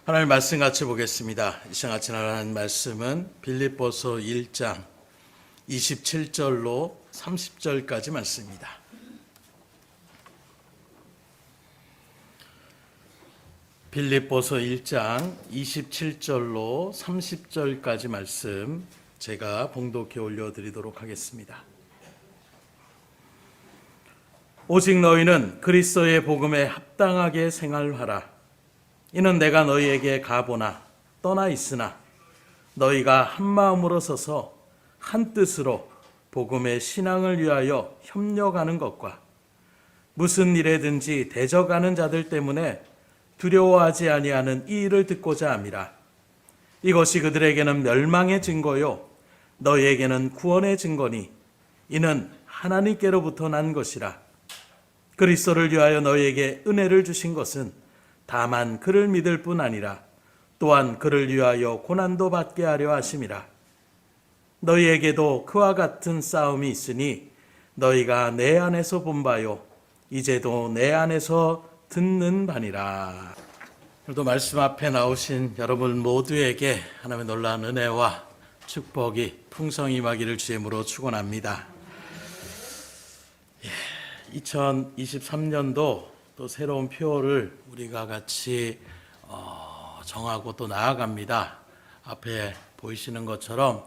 하나님 말씀 같이 보겠습니다. 이 시간 같이 나가는 말씀은 빌립보서 1장 27절로 30절까지 말씀입니다. 빌립보서 1장 27절로 30절까지 말씀 제가 봉독해 올려드리도록 하겠습니다. 오직 너희는 그리스도의 복음에 합당하게 생활하라. 이는 내가 너희에게 가보나 떠나 있으나 너희가 한 마음으로 서서 한 뜻으로 복음의 신앙을 위하여 협력하는 것과 무슨 일에든지 대적하는 자들 때문에 두려워하지 아니하는 이 일을 듣고자 함이라. 이것이 그들에게는 멸망의 증거요 너희에게는 구원의 증거니 이는 하나님께로부터 난 것이라. 그리스도를 위하여 너희에게 은혜를 주신 것은 다만 그를 믿을 뿐 아니라 또한 그를 위하여 고난도 받게 하려 하심이라. 너희에게도 그와 같은 싸움이 있으니 너희가 내 안에서 본 바요 이제도 내 안에서 듣는 바니라. 오늘도 말씀 앞에 나오신 여러분 모두에게 하나님의 놀라운 은혜와 축복이 풍성히 임하기를 주의 이름으로 축원합니다. 2023년도 또 새로운 표를 우리가 같이 정하고 또 나아갑니다. 앞에 보이시는 것처럼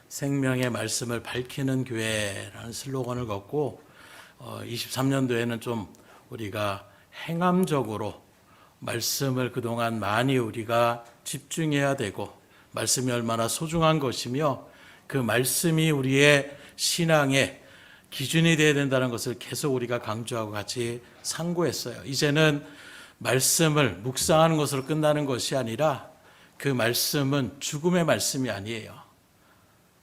생명의 말씀을 밝히는 교회라는 슬로건을 걷고 23년도에는 좀 우리가 행함적으로 말씀을 그동안 많이 우리가 집중해야 되고 말씀이 얼마나 소중한 것이며 그 말씀이 우리의 신앙의 기준이 되어야 된다는 것을 계속 우리가 강조하고 같이 상고했어요. 이제는 말씀을 묵상하는 것으로 끝나는 것이 아니라 그 말씀은 죽음의 말씀이 아니에요.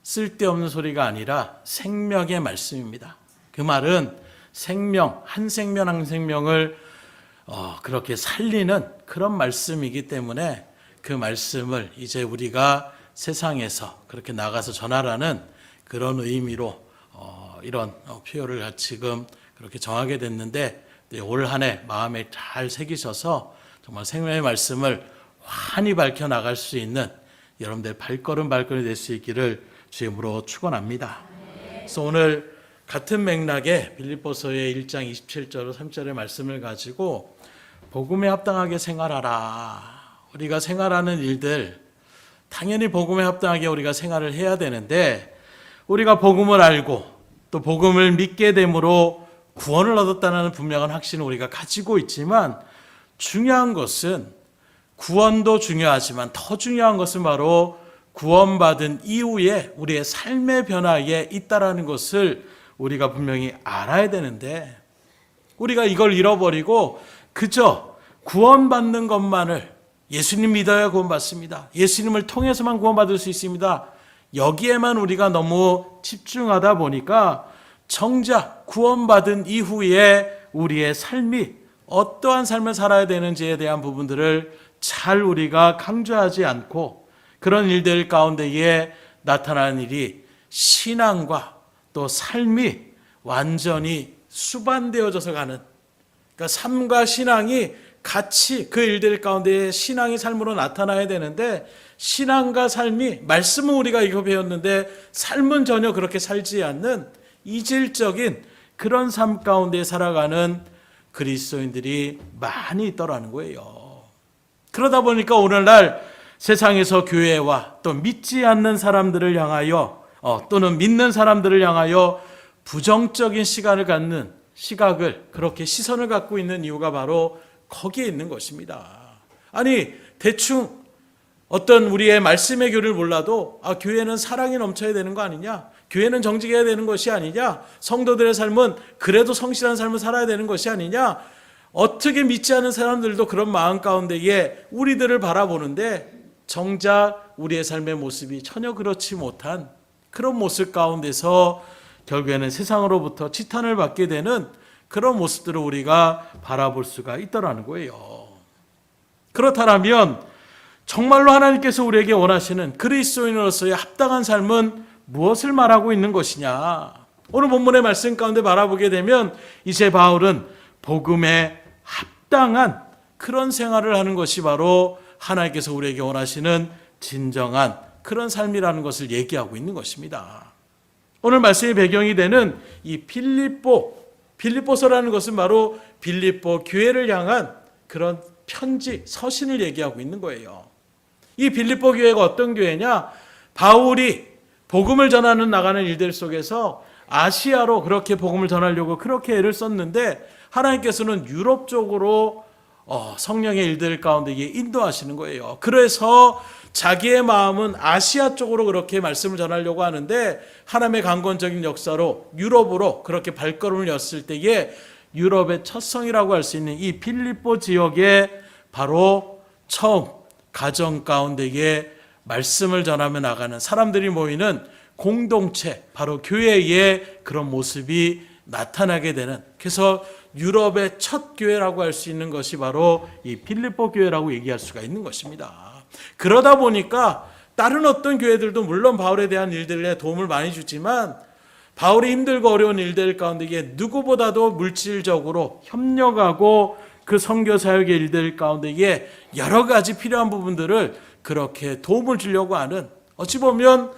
쓸데없는 소리가 아니라 생명의 말씀입니다. 그 말은 생명, 한 생명 한 생명을 그렇게 살리는 그런 말씀이기 때문에 그 말씀을 이제 우리가 세상에서 그렇게 나가서 전하라는 그런 의미로 이런 표현을 지금 그렇게 정하게 됐는데 올 한 해 마음에 잘 새기셔서 정말 생명의 말씀을 환히 밝혀 나갈 수 있는 여러분들 발걸음이 될 수 있기를 주님으로 축원합니다. 그래서 오늘 같은 맥락의 빌립보서의 1장 27절 3절의 말씀을 가지고 복음에 합당하게 생활하라. 우리가 생활하는 일들 당연히 복음에 합당하게 우리가 생활을 해야 되는데 우리가 복음을 알고 또 복음을 믿게 됨으로 구원을 얻었다는 분명한 확신을 우리가 가지고 있지만 중요한 것은 구원도 중요하지만 더 중요한 것은 바로 구원받은 이후에 우리의 삶의 변화에 있다라는 것을 우리가 분명히 알아야 되는데 우리가 이걸 잃어버리고 그저 구원받는 것만을 예수님 믿어야 구원받습니다. 예수님을 통해서만 구원받을 수 있습니다. 여기에만 우리가 너무 집중하다 보니까 정작 구원받은 이후에 우리의 삶이 어떠한 삶을 살아야 되는지에 대한 부분들을 잘 우리가 강조하지 않고 그런 일들 가운데에 나타나는 일이 신앙과 또 삶이 완전히 수반되어져서 가는 그러니까 삶과 신앙이 같이 그 일들 가운데 신앙이 삶으로 나타나야 되는데 신앙과 삶이 말씀은 우리가 이거 배웠는데 삶은 전혀 그렇게 살지 않는 이질적인 그런 삶 가운데 살아가는 그리스도인들이 많이 있더라는 거예요. 그러다 보니까 오늘날 세상에서 교회와 또 믿지 않는 사람들을 향하여 또는 믿는 사람들을 향하여 부정적인 시각을 그렇게 시선을 갖고 있는 이유가 바로 거기에 있는 것입니다. 아니 대충 어떤 우리의 말씀의 교리를 몰라도 교회는 사랑이 넘쳐야 되는 거 아니냐? 교회는 정직해야 되는 것이 아니냐? 성도들의 삶은 그래도 성실한 삶을 살아야 되는 것이 아니냐? 어떻게 믿지 않은 사람들도 그런 마음 가운데에 우리들을 바라보는데 정작 우리의 삶의 모습이 전혀 그렇지 못한 그런 모습 가운데서 결국에는 세상으로부터 지탄을 받게 되는 그런 모습들을 우리가 바라볼 수가 있더라는 거예요. 그렇다면 정말로 하나님께서 우리에게 원하시는 그리스도인으로서의 합당한 삶은 무엇을 말하고 있는 것이냐? 오늘 본문의 말씀 가운데 바라보게 되면 이제 바울은 복음에 합당한 그런 생활을 하는 것이 바로 하나님께서 우리에게 원하시는 진정한 그런 삶이라는 것을 얘기하고 있는 것입니다. 오늘 말씀의 배경이 되는 이 빌립보서라는 것은 바로 빌립보 교회를 향한 그런 편지, 서신을 얘기하고 있는 거예요. 이 빌립보 교회가 어떤 교회냐? 바울이 복음을 전하는 나가는 일들 속에서 아시아로 그렇게 복음을 전하려고 그렇게 애를 썼는데 하나님께서는 유럽 쪽으로 성령의 일들 가운데 인도하시는 거예요. 그래서 자기의 마음은 아시아 쪽으로 그렇게 말씀을 전하려고 하는데 하나님의 강권적인 역사로 유럽으로 그렇게 발걸음을 였을 때에 유럽의 첫 성이라고 할 수 있는 이 빌립보 지역에 바로 처음 가정 가운데에 말씀을 전하며 나가는 사람들이 모이는 공동체, 바로 교회의 그런 모습이 나타나게 되는, 그래서 유럽의 첫 교회라고 할 수 있는 것이 바로 이 빌립보 교회라고 얘기할 수가 있는 것입니다. 그러다 보니까 다른 어떤 교회들도 물론 바울에 대한 일들에 도움을 많이 주지만 바울이 힘들고 어려운 일들 가운데 누구보다도 물질적으로 협력하고 그 선교 사역의 일들 가운데 여러 가지 필요한 부분들을 그렇게 도움을 주려고 하는, 어찌 보면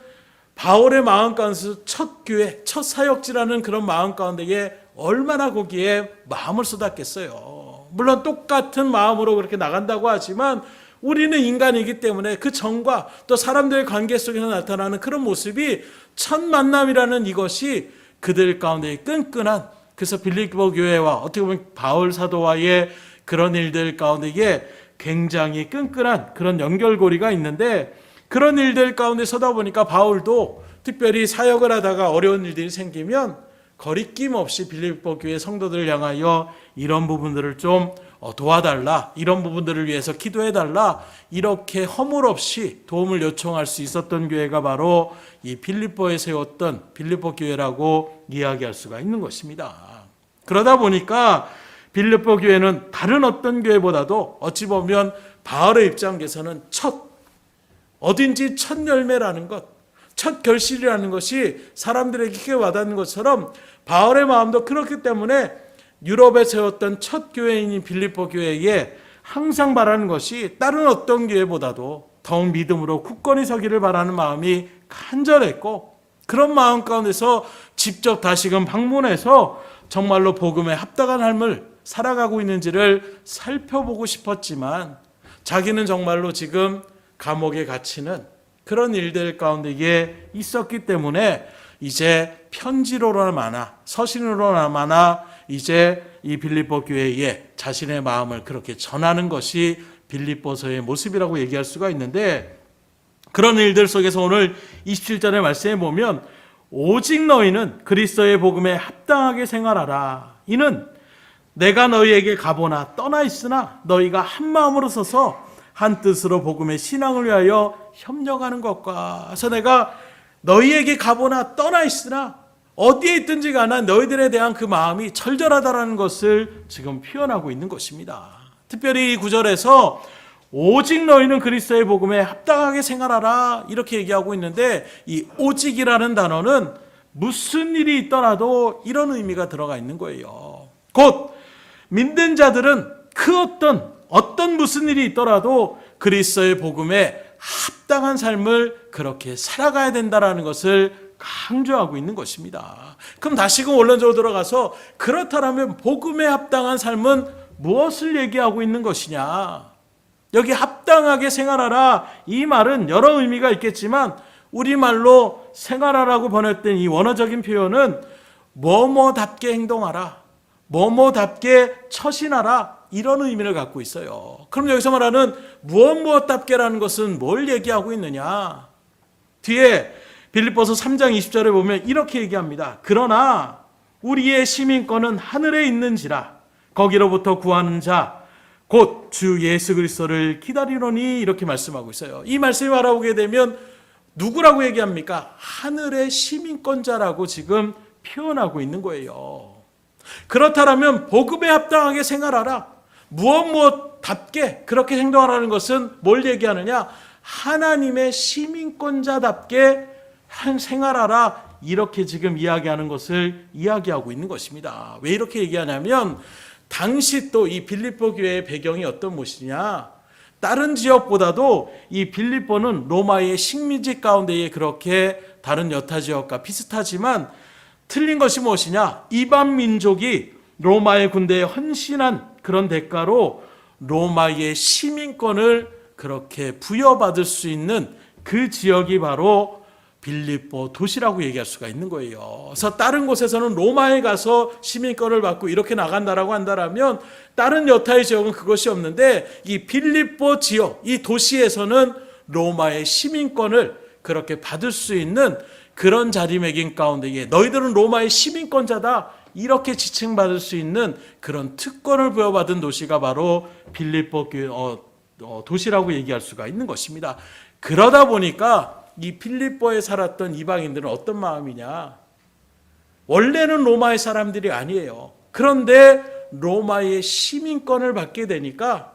바울의 마음 가운데서 첫 교회, 첫 사역지라는 그런 마음 가운데에 얼마나 거기에 마음을 쏟았겠어요. 물론 똑같은 마음으로 그렇게 나간다고 하지만 우리는 인간이기 때문에 그 정과 또 사람들의 관계 속에서 나타나는 그런 모습이 첫 만남이라는 이것이 그들 가운데 끈끈한, 그래서 빌립보 교회와 어떻게 보면 바울 사도와의 그런 일들 가운데에 굉장히 끈끈한 그런 연결고리가 있는데, 그런 일들 가운데 서다 보니까 바울도 특별히 사역을 하다가 어려운 일들이 생기면 거리낌 없이 빌립보 교회 성도들을 향하여 이런 부분들을 좀 도와달라, 이런 부분들을 위해서 기도해달라, 이렇게 허물 없이 도움을 요청할 수 있었던 교회가 바로 이 빌립보에 세웠던 빌립보 교회라고 이야기할 수가 있는 것입니다. 그러다 보니까 빌립보 교회는 다른 어떤 교회보다도 어찌 보면 바울의 입장에서는 어딘지 첫 열매라는 것, 첫 결실이라는 것이 사람들에게 크게 와닿는 것처럼 바울의 마음도 그렇기 때문에 유럽에 세웠던 첫 교회인 빌립보 교회에 항상 바라는 것이 다른 어떤 교회보다도 더욱 믿음으로 굳건히 서기를 바라는 마음이 간절했고, 그런 마음 가운데서 직접 다시금 방문해서 정말로 복음에 합당한 삶을 살아가고 있는지를 살펴보고 싶었지만 자기는 정말로 지금 감옥에 갇히는 그런 일들 가운데에 있었기 때문에 이제 편지로나마나 서신으로나마나 이제 이 빌립보 교회에 자신의 마음을 그렇게 전하는 것이 빌립보서의 모습이라고 얘기할 수가 있는데, 그런 일들 속에서 오늘 27절의 말씀에 보면 오직 너희는 그리스도의 복음에 합당하게 생활하라. 이는 내가 너희에게 가보나 떠나 있으나 너희가 한 마음으로 서서 한 뜻으로 복음의 신앙을 위하여 협력하는 것과, 그래서 내가 너희에게 가보나 떠나 있으나 어디에 있든지 간에 너희들에 대한 그 마음이 절절하다라는 것을 지금 표현하고 있는 것입니다. 특별히 이 구절에서 오직 너희는 그리스도의 복음에 합당하게 생활하라 이렇게 얘기하고 있는데, 이 오직이라는 단어는 무슨 일이 있더라도 이런 의미가 들어가 있는 거예요. 곧 믿는 자들은 그 어떤 무슨 일이 있더라도 그리스도의 복음에 합당한 삶을 그렇게 살아가야 된다라는 것을 강조하고 있는 것입니다. 그럼 다시금 원론적으로 들어가서 그렇다면 복음에 합당한 삶은 무엇을 얘기하고 있는 것이냐? 여기 합당하게 생활하라, 이 말은 여러 의미가 있겠지만 우리말로 생활하라고 번역된 이 원어적인 표현은 뭐뭐답게 행동하라, 뭐뭐답게 처신하라, 이런 의미를 갖고 있어요. 그럼 여기서 말하는 무엇답게라는 것은 뭘 얘기하고 있느냐? 뒤에 빌립보서 3장 20절에 보면 이렇게 얘기합니다. 그러나 우리의 시민권은 하늘에 있는지라 거기로부터 구하는 자 곧 주 예수 그리스도를 기다리노니, 이렇게 말씀하고 있어요. 이 말씀이 바라보게 되면 누구라고 얘기합니까? 하늘의 시민권자라고 지금 표현하고 있는 거예요. 그렇다면 복음에 합당하게 생활하라, 무엇답게 그렇게 행동하라는 것은 뭘 얘기하느냐? 하나님의 시민권자답게 생활하라, 이렇게 지금 이야기하는 것을 이야기하고 있는 것입니다. 왜 이렇게 얘기하냐면 당시 또 이 빌립보 교회의 배경이 어떤 것이냐? 다른 지역보다도 이 빌립보는 로마의 식민지 가운데에 그렇게 다른 여타 지역과 비슷하지만 틀린 것이 무엇이냐? 이방 민족이 로마의 군대에 헌신한 그런 대가로 로마의 시민권을 그렇게 부여받을 수 있는 그 지역이 바로 빌립보 도시라고 얘기할 수가 있는 거예요. 그래서 다른 곳에서는 로마에 가서 시민권을 받고 이렇게 나간다라고 한다면 다른 여타의 지역은 그것이 없는데 이 빌립보 지역, 이 도시에서는 로마의 시민권을 그렇게 받을 수 있는 그런 자리매김 가운데에 너희들은 로마의 시민권자다 이렇게 지칭받을 수 있는 그런 특권을 부여받은 도시가 바로 빌립보 도시라고 얘기할 수가 있는 것입니다. 그러다 보니까 이 빌립보에 살았던 이방인들은 어떤 마음이냐? 원래는 로마의 사람들이 아니에요. 그런데 로마의 시민권을 받게 되니까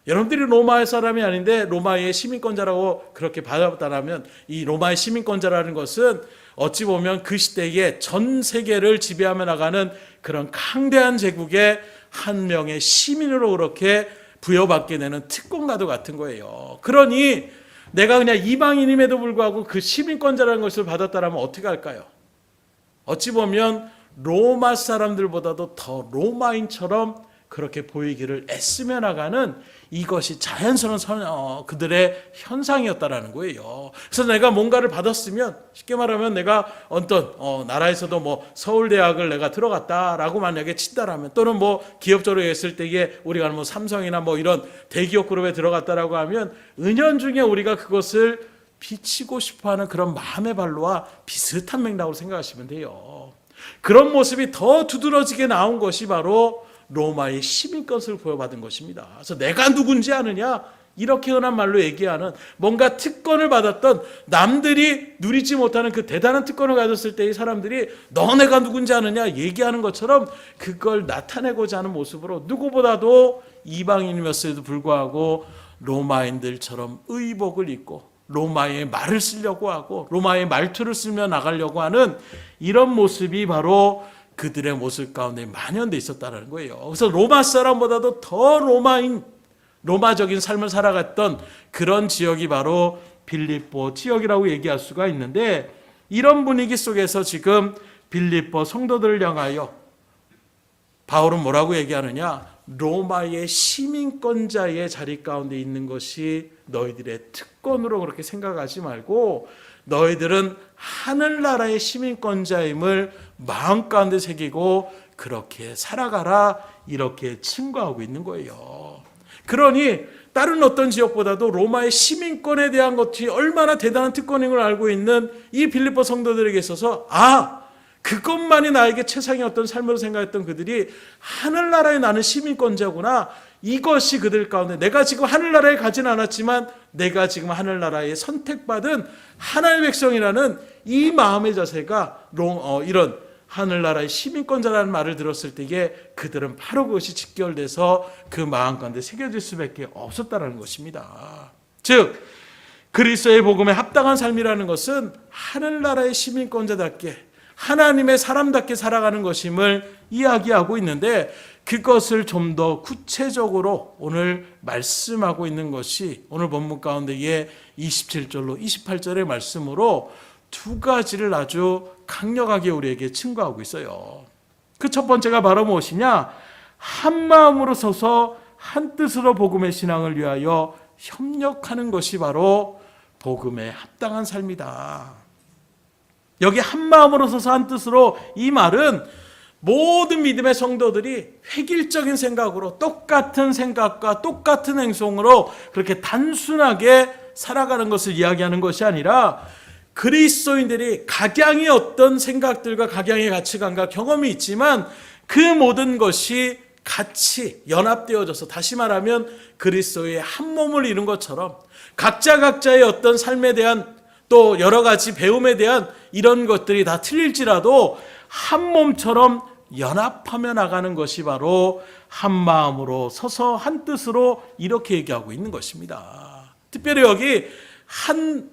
여러분들이 로마의 사람이 아닌데 로마의 시민권자라고 그렇게 받았다면 이 로마의 시민권자라는 것은 어찌 보면 그 시대에 전 세계를 지배하며 나가는 그런 강대한 제국의 한 명의 시민으로 그렇게 부여받게 되는 특권과도 같은 거예요. 그러니 내가 그냥 이방인임에도 불구하고 그 시민권자라는 것을 받았다면 어떻게 할까요? 어찌 보면 로마 사람들보다도 더 로마인처럼 그렇게 보이기를 애쓰며 나가는 이것이 자연스러운 그들의 현상이었다라는 거예요. 그래서 내가 뭔가를 받았으면 쉽게 말하면 내가 어떤 나라에서도 뭐 서울대학을 내가 들어갔다라고 만약에 친다라면 또는 뭐 기업적으로 했을 때에 우리가 뭐 삼성이나 뭐 이런 대기업 그룹에 들어갔다라고 하면 은연중에 우리가 그것을 비치고 싶어하는 그런 마음의 발로와 비슷한 맥락으로 생각하시면 돼요. 그런 모습이 더 두드러지게 나온 것이 바로 로마의 시민권을 부여받은 것입니다. 그래서 내가 누군지 아느냐? 이렇게 흔한 말로 얘기하는 뭔가 특권을 받았던 남들이 누리지 못하는 그 대단한 특권을 가졌을 때 이 사람들이 너 내가 누군지 아느냐 얘기하는 것처럼 그걸 나타내고자 하는 모습으로 누구보다도 이방인이었음에도 불구하고 로마인들처럼 의복을 입고 로마의 말을 쓰려고 하고 로마의 말투를 쓰며 나가려고 하는 이런 모습이 바로 그들의 모습 가운데 만연돼 있었다는 거예요. 그래서 로마 사람보다도 더 로마적인 삶을 살아갔던 그런 지역이 바로 빌립보 지역이라고 얘기할 수가 있는데 이런 분위기 속에서 지금 빌립보 성도들을 향하여 바울은 뭐라고 얘기하느냐? 로마의 시민권자의 자리 가운데 있는 것이 너희들의 특권으로 그렇게 생각하지 말고 너희들은 하늘나라의 시민권자임을 마음 가운데 새기고 그렇게 살아가라 이렇게 칭거하고 있는 거예요. 그러니 다른 어떤 지역보다도 로마의 시민권에 대한 것이 얼마나 대단한 특권인 걸 알고 있는 이 빌립보 성도들에게 있어서 그것만이 나에게 최상의 어떤 삶으로 생각했던 그들이 하늘나라에 나는 시민권자구나. 이것이 그들 가운데 내가 지금 하늘나라에 가진 않았지만 내가 지금 하늘나라에 선택받은 하나님의 백성이라는 이 마음의 자세가 이런 하늘나라의 시민권자라는 말을 들었을 때에 그들은 바로 그것이 직결돼서 그 마음 가운데 새겨질 수밖에 없었다는 것입니다. 즉 그리스도의 복음에 합당한 삶이라는 것은 하늘나라의 시민권자답게 하나님의 사람답게 살아가는 것임을 이야기하고 있는데 그것을 좀 더 구체적으로 오늘 말씀하고 있는 것이 오늘 본문 가운데의 27절로 28절의 말씀으로 두 가지를 아주 강력하게 우리에게 칭거하고 있어요. 그 첫 번째가 바로 무엇이냐? 한 마음으로 서서 한 뜻으로 복음의 신앙을 위하여 협력하는 것이 바로 복음에 합당한 삶이다. 여기 한 마음으로 서서 한 뜻으로 이 말은 모든 믿음의 성도들이 획일적인 생각으로 똑같은 생각과 똑같은 행동으로 그렇게 단순하게 살아가는 것을 이야기하는 것이 아니라 그리스도인들이 각양의 어떤 생각들과 각양의 가치관과 경험이 있지만 그 모든 것이 같이 연합되어져서 다시 말하면 그리스도의 한 몸을 이룬 것처럼 각자의 어떤 삶에 대한 또 여러 가지 배움에 대한 이런 것들이 다 틀릴지라도 한 몸처럼 연합하며 나가는 것이 바로 한 마음으로 서서 한 뜻으로 이렇게 얘기하고 있는 것입니다. 특별히 여기 한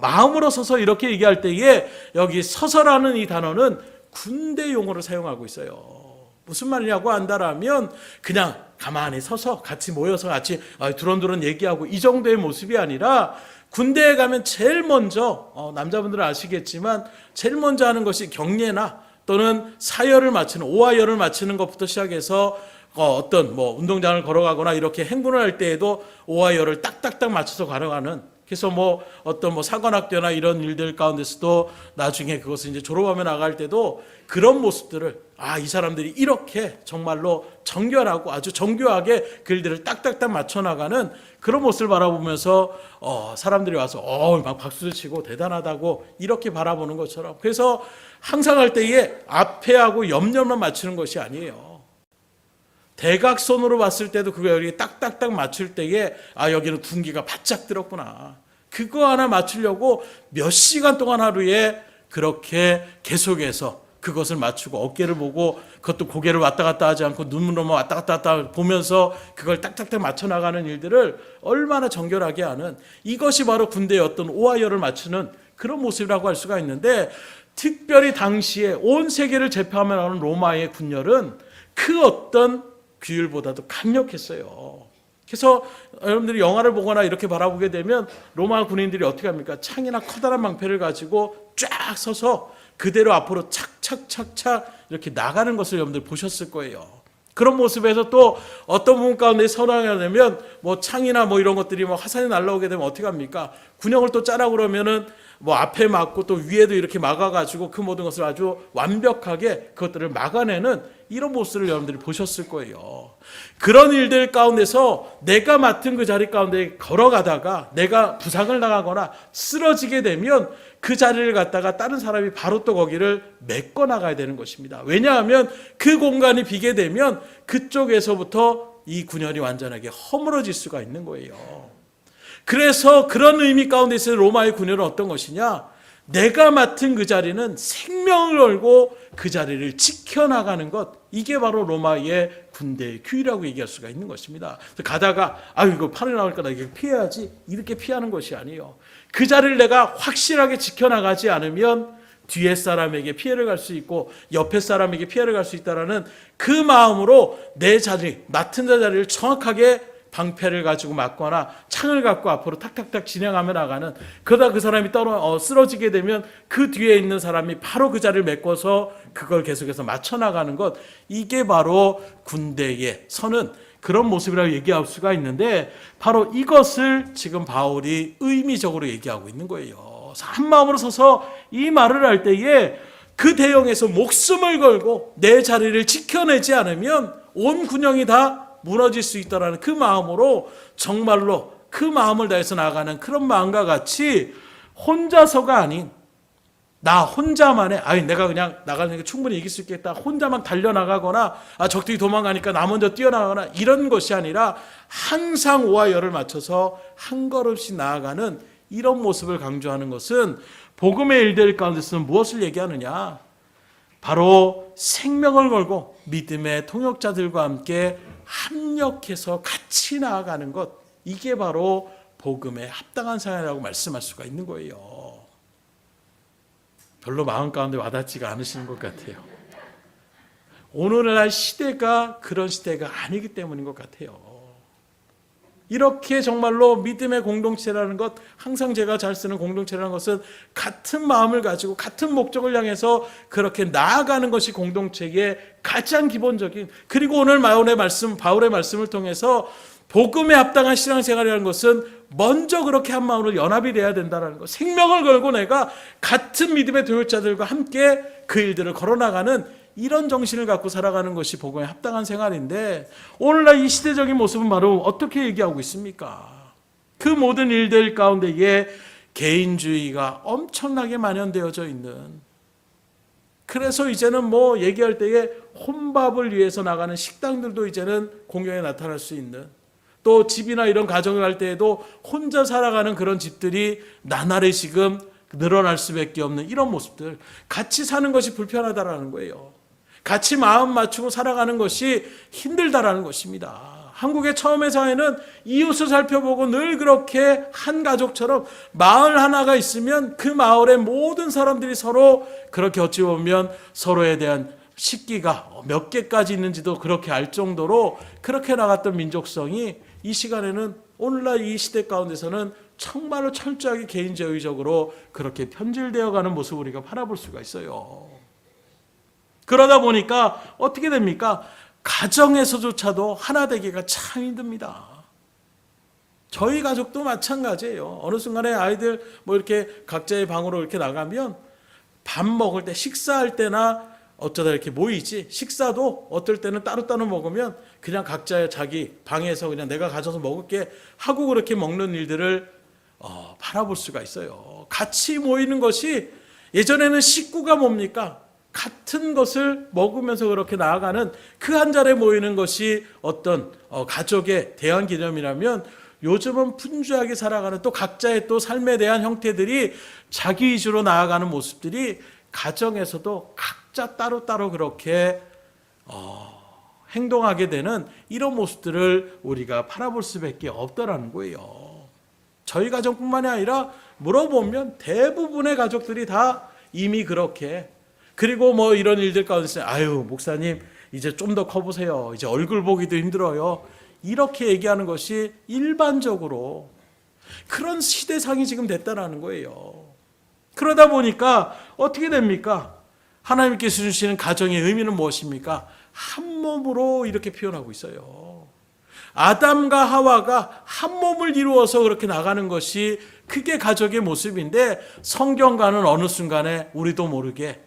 마음으로 서서 이렇게 얘기할 때에 여기 서서라는 이 단어는 군대 용어를 사용하고 있어요. 무슨 말이냐고 한다라면 그냥 가만히 서서 같이 모여서 같이 두런두런 얘기하고 이 정도의 모습이 아니라 군대에 가면 제일 먼저 남자분들은 아시겠지만 제일 먼저 하는 것이 경례나 또는 사열을 마치는 오화열을 마치는 것부터 시작해서 어떤 운동장을 걸어가거나 이렇게 행군을 할 때에도 오화열을 딱딱딱 맞춰서 걸어가는, 그래서 어떤 사관학교나 이런 일들 가운데서도 나중에 그것을 이제 졸업하며 나갈 때도 그런 모습들을 이 사람들이 이렇게 정말로 정결하고 아주 정교하게 그 일들을 딱딱딱 맞춰 나가는 그런 모습을 바라보면서 사람들이 와서 막 박수를 치고 대단하다고 이렇게 바라보는 것처럼, 그래서 항상 할 때에 앞에하고 옆옆만 맞추는 것이 아니에요. 대각선으로 봤을 때도 그거 여기 딱딱딱 맞출 때에 여기는 군기가 바짝 들었구나. 그거 하나 맞추려고 몇 시간 동안 하루에 그렇게 계속해서 그것을 맞추고 어깨를 보고 그것도 고개를 왔다 갔다 하지 않고 눈으로만 왔다 갔다 보면서 그걸 딱딱딱 맞춰 나가는 일들을 얼마나 정결하게 하는, 이것이 바로 군대의 어떤 오화열을 맞추는 그런 모습이라고 할 수가 있는데, 특별히 당시에 온 세계를 제패하며 나오는 로마의 군열은 그 어떤 규율보다도 강력했어요. 그래서 여러분들이 영화를 보거나 이렇게 바라보게 되면 로마 군인들이 어떻게 합니까? 창이나 커다란 방패를 가지고 쫙 서서 그대로 앞으로 착착착착 이렇게 나가는 것을 여러분들 보셨을 거예요. 그런 모습에서 또 어떤 부분 가운데 선언하게 되면 창이나 이런 것들이 화산이 날라오게 되면 어떻게 합니까? 군형을 또 짜라고 그러면은 앞에 막고 또 위에도 이렇게 막아가지고 그 모든 것을 아주 완벽하게 그것들을 막아내는 이런 모습을 여러분들이 보셨을 거예요. 그런 일들 가운데서 내가 맡은 그 자리 가운데 걸어가다가 내가 부상을 당하거나 쓰러지게 되면 그 자리를 갖다가 다른 사람이 바로 또 거기를 메꿔 나가야 되는 것입니다. 왜냐하면 그 공간이 비게 되면 그쪽에서부터 이 군열이 완전하게 허물어질 수가 있는 거예요. 그래서 그런 의미 가운데서 로마의 군열은 어떤 것이냐? 내가 맡은 그 자리는 생명을 걸고 그 자리를 지켜나가는 것, 이게 바로 로마의 군대의 규율이라고 얘기할 수가 있는 것입니다. 가다가 이거 팔이 나올 거다 이렇게 피해야지 이렇게 피하는 것이 아니에요. 그 자리를 내가 확실하게 지켜나가지 않으면 뒤에 사람에게 피해를 갈 수 있고 옆에 사람에게 피해를 갈 수 있다는 그 마음으로 내 자리, 맡은 자리를 정확하게 방패를 가지고 막거나 창을 갖고 앞으로 탁탁탁 진행하며 나가는, 그러다 그 사람이 쓰러지게 되면 그 뒤에 있는 사람이 바로 그 자리를 메꿔서 그걸 계속해서 맞춰 나가는 것, 이게 바로 군대의 서는 그런 모습이라고 얘기할 수가 있는데, 바로 이것을 지금 바울이 의미적으로 얘기하고 있는 거예요. 한 마음으로 서서 이 말을 할 때에 그 대형에서 목숨을 걸고 내 자리를 지켜내지 않으면 온 군영이 다 무너질 수 있다는 그 마음으로 정말로 그 마음을 다해서 나아가는 그런 마음과 같이 혼자서가 아닌 나 혼자만의 내가 그냥 나가는 게 충분히 이길 수 있겠다 혼자만 달려나가거나 적들이 도망가니까 나 먼저 뛰어나가거나 이런 것이 아니라 항상 오와 열을 맞춰서 한 걸음씩 나아가는 이런 모습을 강조하는 것은 복음의 일들 가운데서는 무엇을 얘기하느냐? 바로 생명을 걸고 믿음의 동역자들과 함께 합력해서 같이 나아가는 것, 이게 바로 복음에 합당한 사람이라고 말씀할 수가 있는 거예요. 별로 마음 가운데 와닿지가 않으시는 것 같아요. 오늘날 시대가 그런 시대가 아니기 때문인 것 같아요. 이렇게 정말로 믿음의 공동체라는 것, 항상 제가 잘 쓰는 공동체라는 것은 같은 마음을 가지고 같은 목적을 향해서 그렇게 나아가는 것이 공동체의 가장 기본적인, 그리고 오늘 바울의 말씀을 통해서 복음에 합당한 신앙생활이라는 것은 먼저 그렇게 한 마음으로 연합이 돼야 된다는 것, 생명을 걸고 내가 같은 믿음의 동역자들과 함께 그 일들을 걸어나가는 이런 정신을 갖고 살아가는 것이 복음에 합당한 생활인데, 오늘날 이 시대적인 모습은 바로 어떻게 얘기하고 있습니까? 그 모든 일들 가운데에 개인주의가 엄청나게 만연되어져 있는, 그래서 이제는 얘기할 때에 혼밥을 위해서 나가는 식당들도 이제는 공경에 나타날 수 있는, 또 집이나 이런 가정을 할 때에도 혼자 살아가는 그런 집들이 나날이 지금 늘어날 수밖에 없는 이런 모습들, 같이 사는 것이 불편하다라는 거예요. 같이 마음 맞추고 살아가는 것이 힘들다라는 것입니다. 한국의 처음의 사회는 이웃을 살펴보고 늘 그렇게 한 가족처럼 마을 하나가 있으면 그 마을의 모든 사람들이 서로 그렇게 어찌 보면 서로에 대한 식기가 몇 개까지 있는지도 그렇게 알 정도로 그렇게 나갔던 민족성이 이 시간에는 오늘날 이 시대 가운데서는 정말로 철저하게 개인주의적으로 그렇게 편질되어 가는 모습을 우리가 바라볼 수가 있어요. 그러다 보니까 어떻게 됩니까? 가정에서조차도 하나 되기가 참 힘듭니다. 저희 가족도 마찬가지예요. 어느 순간에 아이들 이렇게 각자의 방으로 이렇게 나가면 밥 먹을 때 식사할 때나 어쩌다 이렇게 모이지, 식사도 어떨 때는 따로따로 먹으면 그냥 각자 자기 방에서 그냥 내가 가져서 먹을게 하고 그렇게 먹는 일들을 바라볼 수가 있어요. 같이 모이는 것이 예전에는 식구가 뭡니까? 같은 것을 먹으면서 그렇게 나아가는 그 한 자리에 모이는 것이 어떤 가족의 대한 개념이라면 요즘은 분주하게 살아가는 또 각자의 또 삶에 대한 형태들이 자기 위주로 나아가는 모습들이 가정에서도 각자 따로따로 그렇게 행동하게 되는 이런 모습들을 우리가 바라볼 수밖에 없더라는 거예요. 저희 가정뿐만이 아니라 물어보면 대부분의 가족들이 다 이미 그렇게, 그리고 이런 일들 가운데서 아유 목사님 이제 좀 더 커보세요. 이제 얼굴 보기도 힘들어요. 이렇게 얘기하는 것이 일반적으로 그런 시대상이 지금 됐다는 거예요. 그러다 보니까 어떻게 됩니까? 하나님께서 주시는 가정의 의미는 무엇입니까? 한 몸으로 이렇게 표현하고 있어요. 아담과 하와가 한 몸을 이루어서 그렇게 나가는 것이 그게 가족의 모습인데 성경과는 어느 순간에 우리도 모르게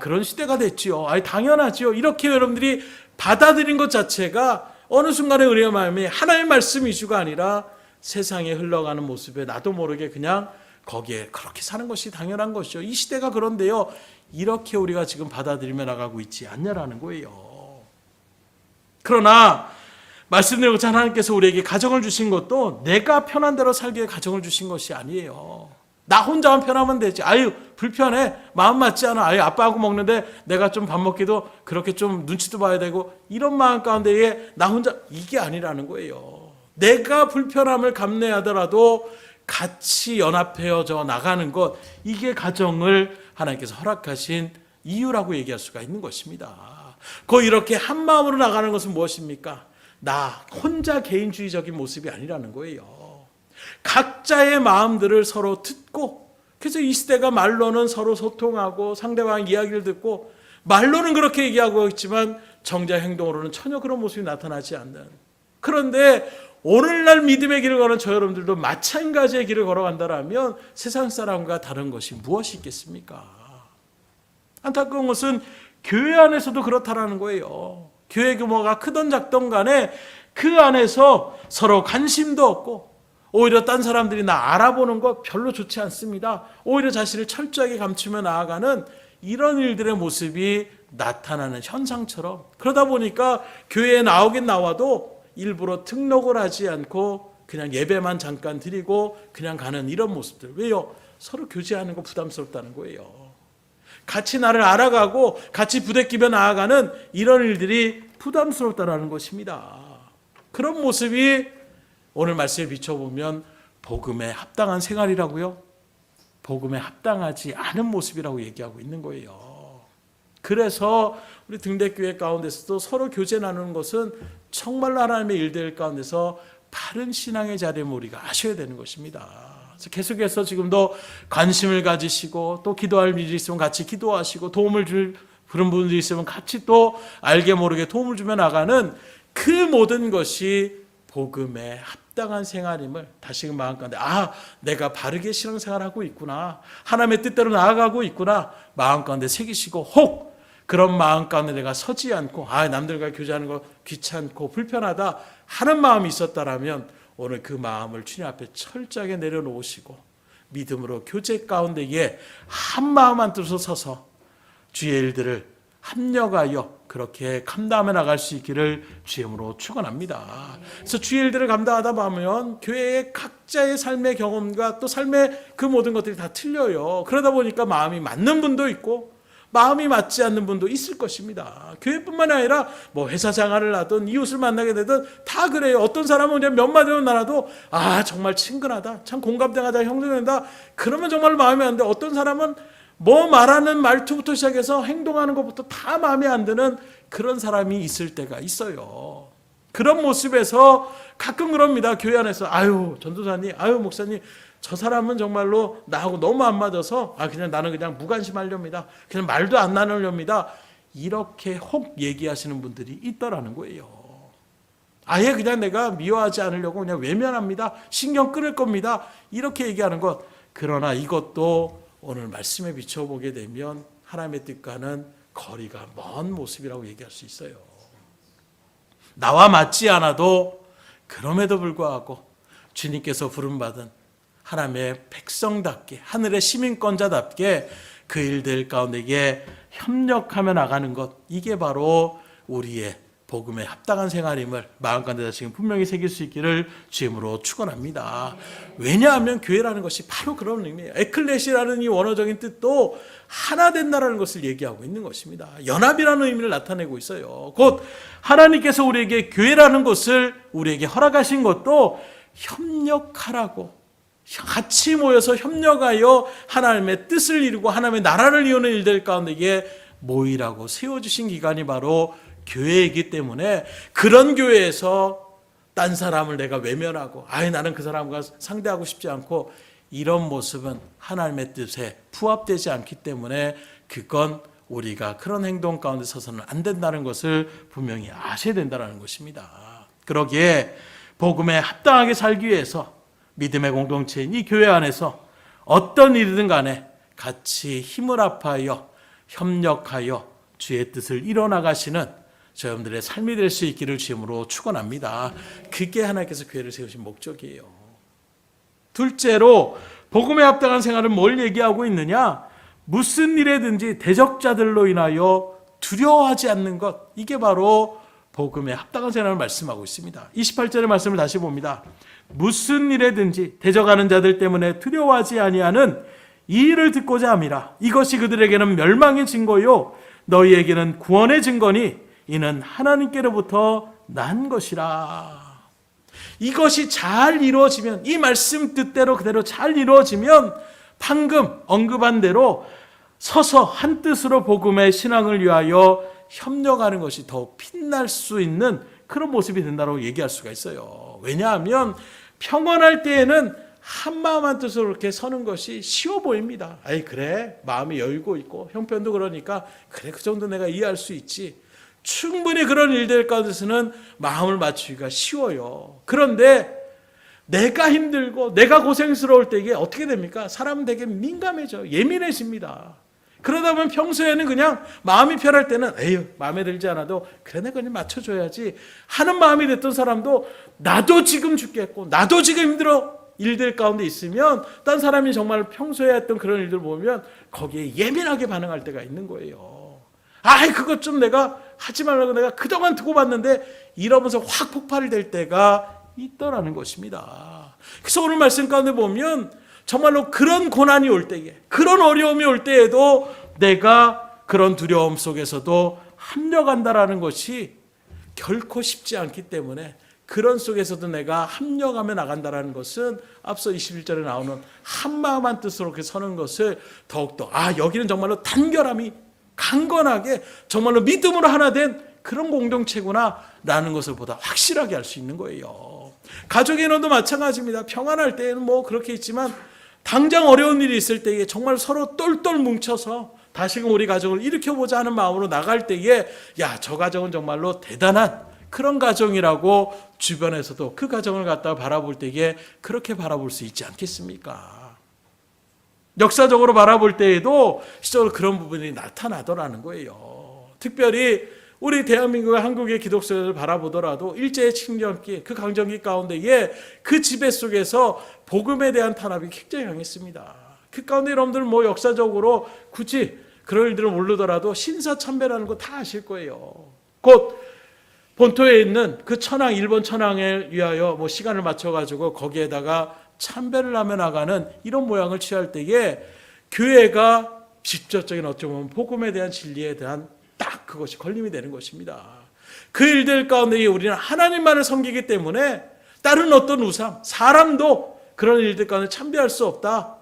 그런 시대가 됐지요. 당연하지요. 이렇게 여러분들이 받아들인 것 자체가 어느 순간에 우리의 마음이 하나님의 말씀 이슈가 아니라 세상에 흘러가는 모습에 나도 모르게 그냥 거기에 그렇게 사는 것이 당연한 것이죠. 이 시대가 그런데요. 이렇게 우리가 지금 받아들이며 나가고 있지 않냐라는 거예요. 그러나 말씀드린 하나님께서 우리에게 가정을 주신 것도 내가 편한 대로 살기 위해 가정을 주신 것이 아니에요. 나 혼자만 편하면 되지. 불편해. 마음 맞지 않아. 아빠하고 먹는데 내가 좀 밥 먹기도 그렇게 좀 눈치도 봐야 되고 이런 마음 가운데에 나 혼자 이게 아니라는 거예요. 내가 불편함을 감내하더라도 같이 연합해져 나가는 것, 이게 가정을 하나님께서 허락하신 이유라고 얘기할 수가 있는 것입니다. 이렇게 한 마음으로 나가는 것은 무엇입니까? 나 혼자 개인주의적인 모습이 아니라는 거예요. 각자의 마음들을 서로 듣고, 그래서 이 시대가 말로는 서로 소통하고 상대방 이야기를 듣고 말로는 그렇게 얘기하고 있지만 정작 행동으로는 전혀 그런 모습이 나타나지 않는, 그런데 오늘날 믿음의 길을 걸은 저 여러분들도 마찬가지의 길을 걸어간다면 세상 사람과 다른 것이 무엇이 있겠습니까? 안타까운 것은 교회 안에서도 그렇다라는 거예요. 교회 규모가 크던 작던 간에 그 안에서 서로 관심도 없고 오히려 딴 사람들이 나 알아보는 거 별로 좋지 않습니다. 오히려 자신을 철저하게 감추며 나아가는 이런 일들의 모습이 나타나는 현상처럼, 그러다 보니까 교회에 나오긴 나와도 일부러 등록을 하지 않고 그냥 예배만 잠깐 드리고 그냥 가는 이런 모습들. 왜요? 서로 교제하는 거 부담스럽다는 거예요. 같이 나를 알아가고 같이 부대끼며 나아가는 이런 일들이 부담스럽다는 것입니다. 그런 모습이 오늘 말씀에 비춰보면 복음에 합당한 생활이라고요? 복음에 합당하지 않은 모습이라고 얘기하고 있는 거예요. 그래서 우리 등대교회 가운데서도 서로 교제 나누는 것은 정말로 하나님의 일들 가운데서 바른 신앙의 자리에 우리가 아셔야 되는 것입니다. 그래서 계속해서 지금도 관심을 가지시고 또 기도할 일이 있으면 같이 기도하시고 도움을 줄 그런 분들이 있으면 같이 또 알게 모르게 도움을 주며 나가는 그 모든 것이 복음에 합당한 생활임을 다시금 마음 가운데 내가 바르게 신앙생활하고 있구나, 하나님의 뜻대로 나아가고 있구나 마음 가운데 새기시고, 혹 그런 마음 가운데 내가 서지 않고 남들과 교제하는 거 귀찮고 불편하다 하는 마음이 있었다라면 오늘 그 마음을 주님 앞에 철저하게 내려놓으시고 믿음으로 교제 가운데에 한 마음 한 뜻으로 서서 주의 일들을 합력하여 그렇게 감당해 나갈 수 있기를 주임으로 축원합니다. 그래서 주의 일들을 감당하다 보면 교회의 각자의 삶의 경험과 또 삶의 그 모든 것들이 다 틀려요. 그러다 보니까 마음이 맞는 분도 있고 마음이 맞지 않는 분도 있을 것입니다. 교회뿐만 아니라 회사 생활을 하든 이웃을 만나게 되든 다 그래요. 어떤 사람은 그냥 몇 마디만 나눠도 정말 친근하다, 참 공감대가 다 형성된다, 그러면 정말 마음이 안 돼. 어떤 사람은 뭐 말하는 말투부터 시작해서 행동하는 것부터 다 마음에 안 드는 그런 사람이 있을 때가 있어요. 그런 모습에서 가끔 그럽니다. 교회 안에서 아유 전도사님, 아유 목사님, 저 사람은 정말로 나하고 너무 안 맞아서 그냥 나는 그냥 무관심하렵니다. 그냥 말도 안 나누렵니다. 이렇게 혹 얘기하시는 분들이 있더라는 거예요. 아예 그냥 내가 미워하지 않으려고 그냥 외면합니다. 신경 끊을 겁니다. 이렇게 얘기하는 것. 그러나 이것도 오늘 말씀에 비춰보게 되면 하나님의 뜻과는 거리가 먼 모습이라고 얘기할 수 있어요. 나와 맞지 않아도 그럼에도 불구하고 주님께서 부름받은 하나님의 백성답게, 하늘의 시민권자답게 그 일들 가운데에 협력하며 나가는 것, 이게 바로 우리의 복음에 합당한 생활임을 마음 가운데 지금 분명히 새길 수 있기를 주임으로 축원합니다. 왜냐하면 교회라는 것이 바로 그런 의미예요. 에클레시라는 이 원어적인 뜻도 하나 된다라는 것을 얘기하고 있는 것입니다. 연합이라는 의미를 나타내고 있어요. 곧 하나님께서 우리에게 교회라는 것을 우리에게 허락하신 것도 협력하라고, 같이 모여서 협력하여 하나님의 뜻을 이루고 하나님의 나라를 이루는 일들 가운데에 모이라고 세워주신 기관이 바로 교회이기 때문에, 그런 교회에서 딴 사람을 내가 외면하고 나는 그 사람과 상대하고 싶지 않고 이런 모습은 하나님의 뜻에 부합되지 않기 때문에 그건 우리가 그런 행동 가운데 서서는 안 된다는 것을 분명히 아셔야 된다는 것입니다. 그러기에 복음에 합당하게 살기 위해서 믿음의 공동체인 이 교회 안에서 어떤 일이든 간에 같이 힘을 합하여 협력하여 주의 뜻을 이뤄나가시는 저여러분들의 삶이 될 수 있기를 주임으로 축원합니다. 그게 하나님께서 교회를 세우신 목적이에요. 둘째로 복음에 합당한 생활은 뭘 얘기하고 있느냐? 무슨 일에든지 대적자들로 인하여 두려워하지 않는 것, 이게 바로 복음에 합당한 생활을 말씀하고 있습니다. 28절의 말씀을 다시 봅니다. 무슨 일에든지 대적하는 자들 때문에 두려워하지 아니하는 이 일을 듣고자 함이라. 이것이 그들에게는 멸망의 증거요 너희에게는 구원의 증거니 이는 하나님께로부터 난 것이라. 이것이 잘 이루어지면, 이 말씀 뜻대로 그대로 잘 이루어지면 방금 언급한 대로 서서 한 뜻으로 복음의 신앙을 위하여 협력하는 것이 더욱 빛날 수 있는 그런 모습이 된다고 얘기할 수가 있어요. 왜냐하면 평안할 때에는 한 마음 한 뜻으로 이렇게 서는 것이 쉬워 보입니다. 그래, 마음이 열고 있고 형편도 그러니까 그래, 그 정도 내가 이해할 수 있지. 충분히 그런 일들 가운데서는 마음을 맞추기가 쉬워요. 그런데 내가 힘들고 내가 고생스러울 때 이게 어떻게 됩니까? 사람은 되게 민감해져, 예민해집니다. 그러다 보면 평소에는 그냥 마음이 편할 때는 마음에 들지 않아도 그래, 내가 그냥 맞춰줘야지 하는 마음이 됐던 사람도 나도 지금 죽겠고 나도 지금 힘들어 일들 가운데 있으면 딴 사람이 정말 평소에 했던 그런 일들 보면 거기에 예민하게 반응할 때가 있는 거예요. 그것 좀 내가 하지 말라고 내가 그동안 두고 봤는데 이러면서 확 폭발이 될 때가 있더라는 것입니다. 그래서 오늘 말씀 가운데 보면 정말로 그런 고난이 올 때에, 그런 어려움이 올 때에도 내가 그런 두려움 속에서도 합력한다라는 것이 결코 쉽지 않기 때문에, 그런 속에서도 내가 합력하며 나간다라는 것은 앞서 21절에 나오는 한마음 한뜻으로 이렇게 서는 것을 더욱더 여기는 정말로 단결함이 강건하게 정말로 믿음으로 하나 된 그런 공동체구나 라는 것을 보다 확실하게 알 수 있는 거예요. 가족의 인원도 마찬가지입니다. 평안할 때는 뭐 그렇게 있지만 당장 어려운 일이 있을 때에 정말 서로 똘똘 뭉쳐서 다시금 우리 가정을 일으켜보자 하는 마음으로 나갈 때에 저 가정은 정말로 대단한 그런 가정이라고 주변에서도 그 가정을 갖다가 바라볼 때에 그렇게 바라볼 수 있지 않겠습니까? 역사적으로 바라볼 때에도 실제로 그런 부분이 나타나더라는 거예요. 특별히 우리 대한민국의 한국의 기독교를 바라보더라도 일제의 침략기, 그 강점기 가운데에 그 지배 속에서 복음에 대한 탄압이 굉장히 강했습니다. 그 가운데 여러분들 역사적으로 굳이 그런 일들을 모르더라도 신사참배라는 거 다 아실 거예요. 곧 본토에 있는 그 천황, 일본 천황에 위하여 시간을 맞춰가지고 거기에다가 참배를 하며 나가는 이런 모양을 취할 때에 교회가 직접적인 어쩌면 복음에 대한 진리에 대한 딱 그것이 걸림이 되는 것입니다. 그 일들 가운데 우리는 하나님만을 섬기기 때문에 다른 어떤 우상, 사람도 그런 일들 가운데 참배할 수 없다.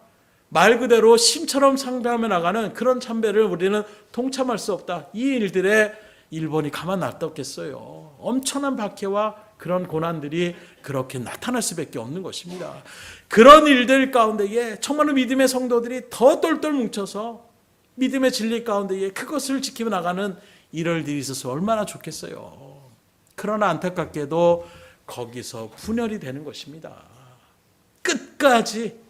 말 그대로 심처럼 상배하며 나가는 그런 참배를 우리는 동참할 수 없다. 이 일들에 일본이 가만 놔뒀겠어요. 엄청난 박해와 그런 고난들이 그렇게 나타날 수밖에 없는 것입니다. 그런 일들 가운데에 정말로 믿음의 성도들이 더 똘똘 뭉쳐서 믿음의 진리 가운데에 그것을 지키며 나가는 일들이 있어서 얼마나 좋겠어요. 그러나 안타깝게도 거기서 분열이 되는 것입니다. 끝까지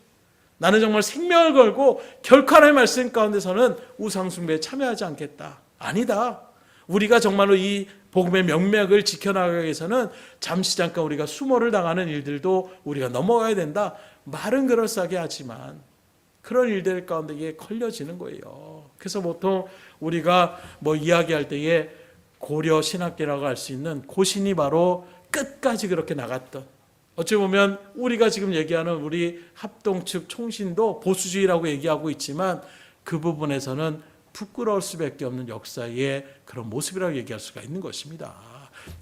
나는 정말 생명을 걸고 결코 하나님의 말씀 가운데서는 우상숭배에 참여하지 않겠다. 아니다. 우리가 정말로 이 복음의 명맥을 지켜나가기 위해서는 잠시 잠깐 우리가 수모를 당하는 일들도 우리가 넘어가야 된다. 말은 그럴싸하게 하지만 그런 일들 가운데에 걸려지는 거예요. 그래서 보통 우리가 이야기할 때에 고려 신학계라고 할 수 있는 고신이 바로 끝까지 그렇게 나갔던, 어찌 보면 우리가 지금 얘기하는 우리 합동 측 총신도 보수주의라고 얘기하고 있지만 그 부분에서는 부끄러울 수밖에 없는 역사의 그런 모습이라고 얘기할 수가 있는 것입니다.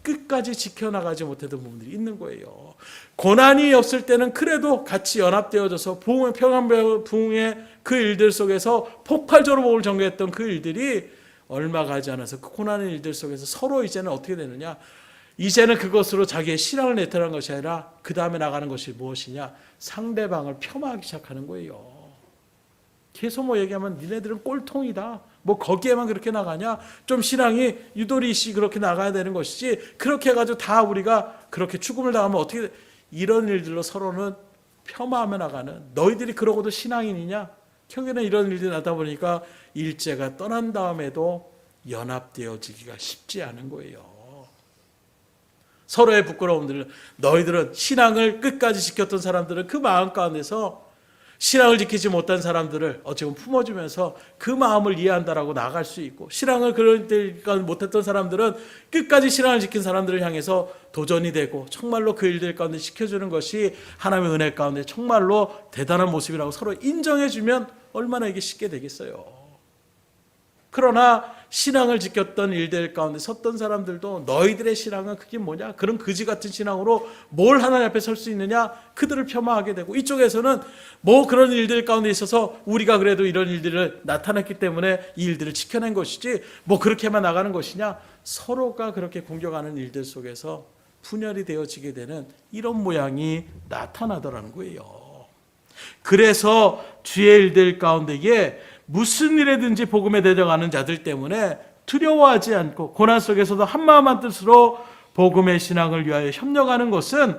끝까지 지켜나가지 못했던 부분들이 있는 거예요. 고난이 없을 때는 그래도 같이 연합되어져서 평안 부흥의 그 일들 속에서 폭발적으로 복음을 전개했던 그 일들이 얼마 가지 않아서 그 고난의 일들 속에서 서로 이제는 어떻게 되느냐, 이제는 그것으로 자기의 신앙을 내태하는 것이 아니라 그 다음에 나가는 것이 무엇이냐, 상대방을 폄하하기 시작하는 거예요. 계속 얘기하면 니네들은 꼴통이다, 거기에만 그렇게 나가냐, 좀 신앙이 유도리씨 그렇게 나가야 되는 것이지, 그렇게 해가지고 다 우리가 그렇게 죽음을 당하면 어떻게 돼? 이런 일들로 서로는 폄하하며 나가는, 너희들이 그러고도 신앙인이냐? 결국에는 이런 일들이 나다 보니까 일제가 떠난 다음에도 연합되어지기가 쉽지 않은 거예요. 서로의 부끄러움들을, 너희들은 신앙을 끝까지 지켰던 사람들은 그 마음 가운데서 신앙을 지키지 못한 사람들을 어찌보면 품어주면서 그 마음을 이해한다라고 나아갈 수 있고, 신앙을 그럴 못했던 사람들은 끝까지 신앙을 지킨 사람들을 향해서 도전이 되고 정말로 그 일들 가운데 지켜주는 것이 하나님의 은혜 가운데 정말로 대단한 모습이라고 서로 인정해주면 얼마나 이게 쉽게 되겠어요. 그러나 신앙을 지켰던 일들 가운데 섰던 사람들도 너희들의 신앙은 그게 뭐냐, 그런 거지 같은 신앙으로 뭘 하나님 앞에 설 수 있느냐, 그들을 폄하하게 되고, 이쪽에서는 그런 일들 가운데 있어서 우리가 그래도 이런 일들을 나타냈기 때문에 이 일들을 지켜낸 것이지 그렇게만 나가는 것이냐, 서로가 그렇게 공격하는 일들 속에서 분열이 되어지게 되는 이런 모양이 나타나더라는 거예요. 그래서 주의 일들 가운데에 무슨 일에든지 복음에 대적하는 자들 때문에 두려워하지 않고 고난 속에서도 한마음 한뜻으로 복음의 신앙을 위하여 협력하는 것은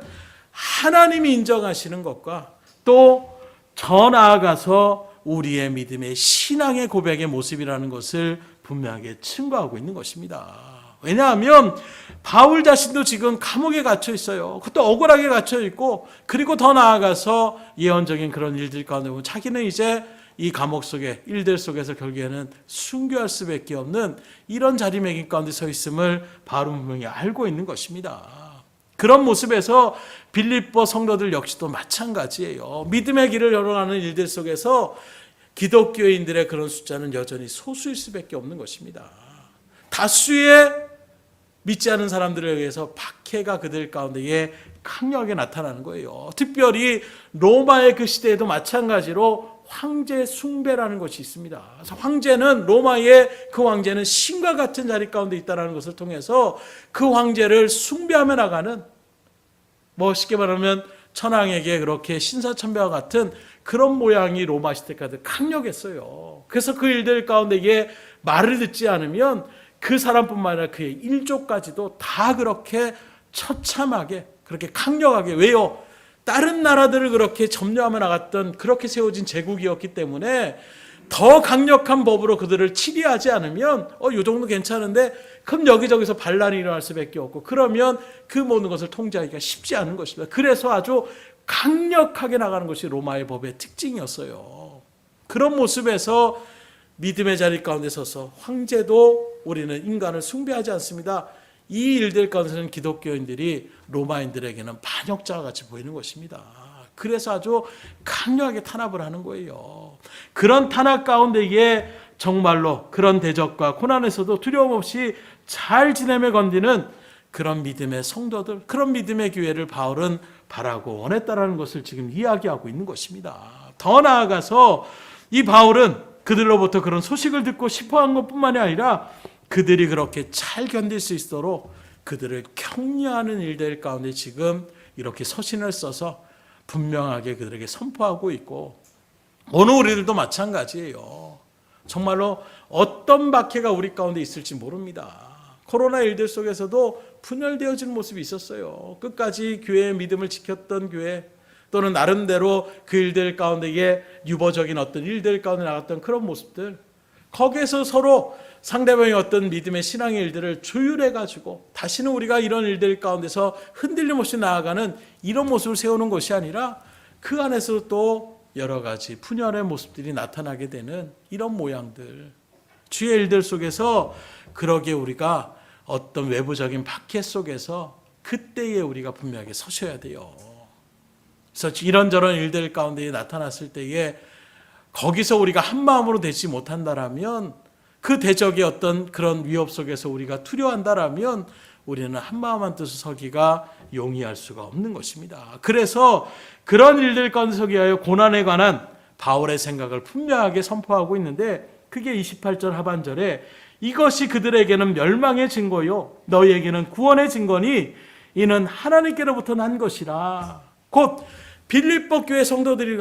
하나님이 인정하시는 것과 또 더 나아가서 우리의 믿음의 신앙의 고백의 모습이라는 것을 분명하게 증거하고 있는 것입니다. 왜냐하면 바울 자신도 지금 감옥에 갇혀 있어요. 그것도 억울하게 갇혀 있고, 그리고 더 나아가서 예언적인 그런 일들 가운데 보면 자기는 이제 이 감옥 속에 일들 속에서 결국에는 순교할 수밖에 없는 이런 자리매김 가운데 서 있음을 바울은 분명히 알고 있는 것입니다. 그런 모습에서 빌립보 성도들 역시도 마찬가지예요. 믿음의 길을 열어가는 일들 속에서 기독교인들의 그런 숫자는 여전히 소수일 수밖에 없는 것입니다. 다수의 믿지 않은 사람들에 의해서 박해가 그들 가운데에 강력하게 나타나는 거예요. 특별히 로마의 그 시대에도 마찬가지로 황제 숭배라는 것이 있습니다. 그래서 황제는, 로마의 그 황제는 신과 같은 자리 가운데 있다는 것을 통해서 그 황제를 숭배하며 나가는, 쉽게 말하면 천황에게 그렇게 신사참배와 같은 그런 모양이 로마 시대까지 강력했어요. 그래서 그 일들 가운데에 말을 듣지 않으면 그 사람뿐만 아니라 그의 일족까지도 다 그렇게 처참하게, 그렇게 강력하게, 왜요? 다른 나라들을 그렇게 점령하며 나갔던 그렇게 세워진 제국이었기 때문에 더 강력한 법으로 그들을 치리하지 않으면 이 정도 괜찮은데, 그럼 여기저기서 반란이 일어날 수밖에 없고, 그러면 그 모든 것을 통제하기가 쉽지 않은 것입니다. 그래서 아주 강력하게 나가는 것이 로마의 법의 특징이었어요. 그런 모습에서 믿음의 자리 가운데 서서 황제도 우리는 인간을 숭배하지 않습니다. 이 일들 가운데서는 기독교인들이 로마인들에게는 반역자와 같이 보이는 것입니다. 그래서 아주 강력하게 탄압을 하는 거예요. 그런 탄압 가운데에 정말로 그런 대적과 고난에서도 두려움 없이 잘 지내며 건디는 그런 믿음의 성도들, 그런 믿음의 교회를 바울은 바라고 원했다라는 것을 지금 이야기하고 있는 것입니다. 더 나아가서 이 바울은 그들로부터 그런 소식을 듣고 싶어한 것뿐만이 아니라 그들이 그렇게 잘 견딜 수 있도록 그들을 격려하는 일들 가운데 지금 이렇게 서신을 써서 분명하게 그들에게 선포하고 있고, 오늘 우리들도 마찬가지예요. 정말로 어떤 박해가 우리 가운데 있을지 모릅니다. 코로나 일들 속에서도 분열되어지는 모습이 있었어요. 끝까지 교회의 믿음을 지켰던 교회, 또는 나름대로 그 일들 가운데에 유보적인 어떤 일들 가운데 나갔던 그런 모습들, 거기에서 서로 상대방의 어떤 믿음의 신앙의 일들을 조율해가지고 다시는 우리가 이런 일들 가운데서 흔들림 없이 나아가는 이런 모습을 세우는 것이 아니라 그 안에서 또 여러 가지 분열의 모습들이 나타나게 되는 이런 모양들, 주의 일들 속에서 그러게 우리가 어떤 외부적인 박해 속에서 그때에 우리가 분명하게 서셔야 돼요. 그래서 이런저런 일들 가운데 나타났을 때에 거기서 우리가 한 마음으로 되지 못한다라면, 그 대적의 어떤 그런 위협 속에서 우리가 두려워한다라면 우리는 한 마음 한 뜻을 서기가 용이할 수가 없는 것입니다. 그래서 그런 일들 가운데서 위하여 고난에 관한 바울의 생각을 분명하게 선포하고 있는데, 그게 28절 하반절에 이것이 그들에게는 멸망의 증거요 너희에게는 구원의 증거니 이는 하나님께로부터 난 것이라. 곧 빌립보 교회 성도들이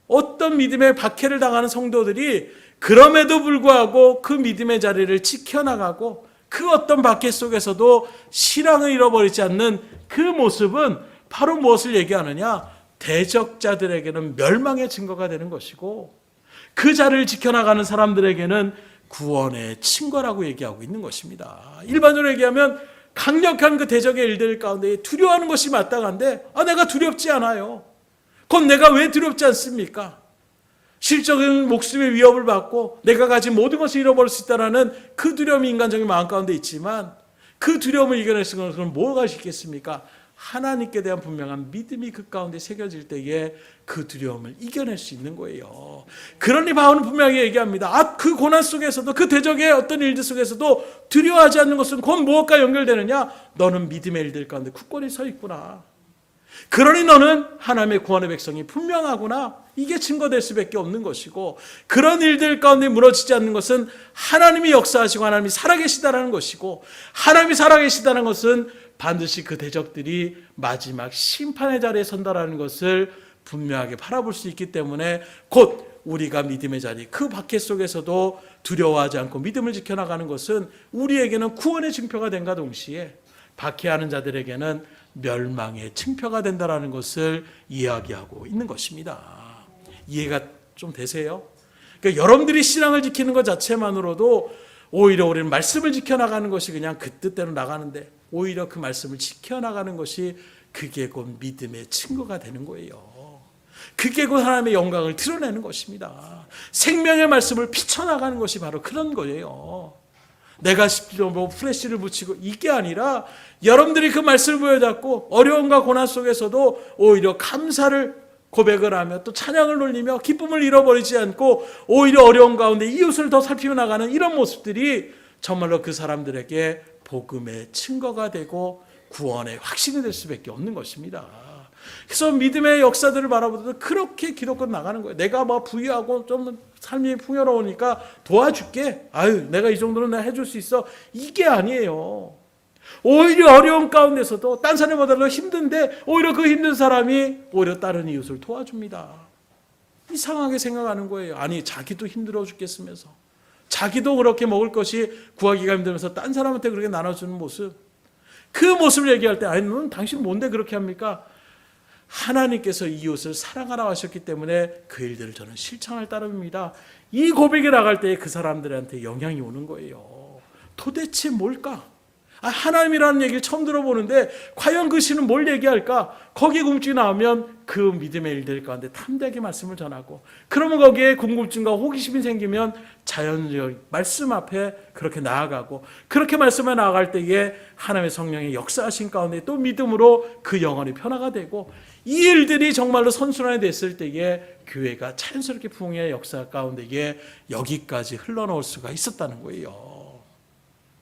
어떤 믿음의 박해를 당하는 성도들이 그럼에도 불구하고 그 믿음의 자리를 지켜나가고 그 어떤 박해 속에서도 신앙을 잃어버리지 않는 그 모습은 바로 무엇을 얘기하느냐? 대적자들에게는 멸망의 증거가 되는 것이고 그 자리를 지켜나가는 사람들에게는 구원의 증거라고 얘기하고 있는 것입니다. 일반적으로 얘기하면 강력한 그 대적의 일들 가운데 두려워하는 것이 마땅한데, 내가 두렵지 않아요. 그럼 내가 왜 두렵지 않습니까? 실적인 목숨의 위협을 받고 내가 가진 모든 것을 잃어버릴 수 있다는 그 두려움이 인간적인 마음 가운데 있지만, 그 두려움을 이겨낼 수 있는 것은 뭐가 있겠습니까? 하나님께 대한 분명한 믿음이 그 가운데 새겨질 때에 그 두려움을 이겨낼 수 있는 거예요. 그러니 바울은 분명하게 얘기합니다. 그 고난 속에서도, 그 대적의 어떤 일들 속에서도 두려워하지 않는 것은 곧 무엇과 연결되느냐? 너는 믿음의 일들 가운데 굳건히 서 있구나. 그러니 너는 하나님의 구원의 백성이 분명하구나. 이게 증거될 수밖에 없는 것이고, 그런 일들 가운데 무너지지 않는 것은 하나님이 역사하시고 하나님이 살아계시다는 것이고, 하나님이 살아계시다는 것은 반드시 그 대적들이 마지막 심판의 자리에 선다라는 것을 분명하게 바라볼 수 있기 때문에, 곧 우리가 믿음의 자리, 그 박해 속에서도 두려워하지 않고 믿음을 지켜나가는 것은 우리에게는 구원의 증표가 된과 동시에 박해하는 자들에게는 멸망의 증표가 된다라는 것을 이야기하고 있는 것입니다. 이해가 좀 되세요? 그러니까 여러분들이 신앙을 지키는 것 자체만으로도 오히려 우리는 말씀을 지켜나가는 것이 그냥 그 뜻대로 나가는데, 오히려 그 말씀을 지켜나가는 것이 그게 곧 믿음의 증거가 되는 거예요. 그게 곧 하나님의 영광을 드러내는 것입니다. 생명의 말씀을 비춰나가는 것이 바로 그런 거예요. 내가 뭐 플래시를 붙이고 이게 아니라 여러분들이 그 말씀을 보여잡고 어려움과 고난 속에서도 오히려 감사를 고백을 하며 또 찬양을 올리며 기쁨을 잃어버리지 않고 오히려 어려운 가운데 이웃을 더 살피며 나가는 이런 모습들이 정말로 그 사람들에게 복음의 증거가 되고 구원의 확신이 될 수밖에 없는 것입니다. 그래서 믿음의 역사들을 바라보도 그렇게 기독교 나가는 거예요. 내가 뭐 부유하고 좀 삶이 풍요로우니까 도와줄게. 내가 이 정도는 내가 해줄 수 있어. 이게 아니에요. 오히려 어려운 가운데서도 딴 사람보다 힘든데 오히려 그 힘든 사람이 오히려 다른 이웃을 도와줍니다. 이상하게 생각하는 거예요. 아니, 자기도 힘들어 죽겠으면서, 자기도 그렇게 먹을 것이 구하기가 힘들면서 딴 사람한테 그렇게 나눠주는 모습, 그 모습을 얘기할 때 넌 당신 뭔데 그렇게 합니까? 하나님께서 이웃을 사랑하라 하셨기 때문에 그 일들을 저는 실천할 따름입니다. 이 고백이 나갈 때 그 사람들한테 영향이 오는 거예요. 도대체 뭘까? 하나님이라는 얘기를 처음 들어보는데 과연 그 시는 뭘 얘기할까? 거기에 궁금증이 나오면 그 믿음의 일들 가운데 탐대하게 말씀을 전하고, 그러면 거기에 궁금증과 호기심이 생기면 자연적 말씀 앞에 그렇게 나아가고, 그렇게 말씀에 나아갈 때에 하나님의 성령의 역사하신 가운데 또 믿음으로 그 영혼이 변화가 되고, 이 일들이 정말로 선순환이 됐을 때에 교회가 자연스럽게 부흥의 역사 가운데에 여기까지 흘러나올 수가 있었다는 거예요.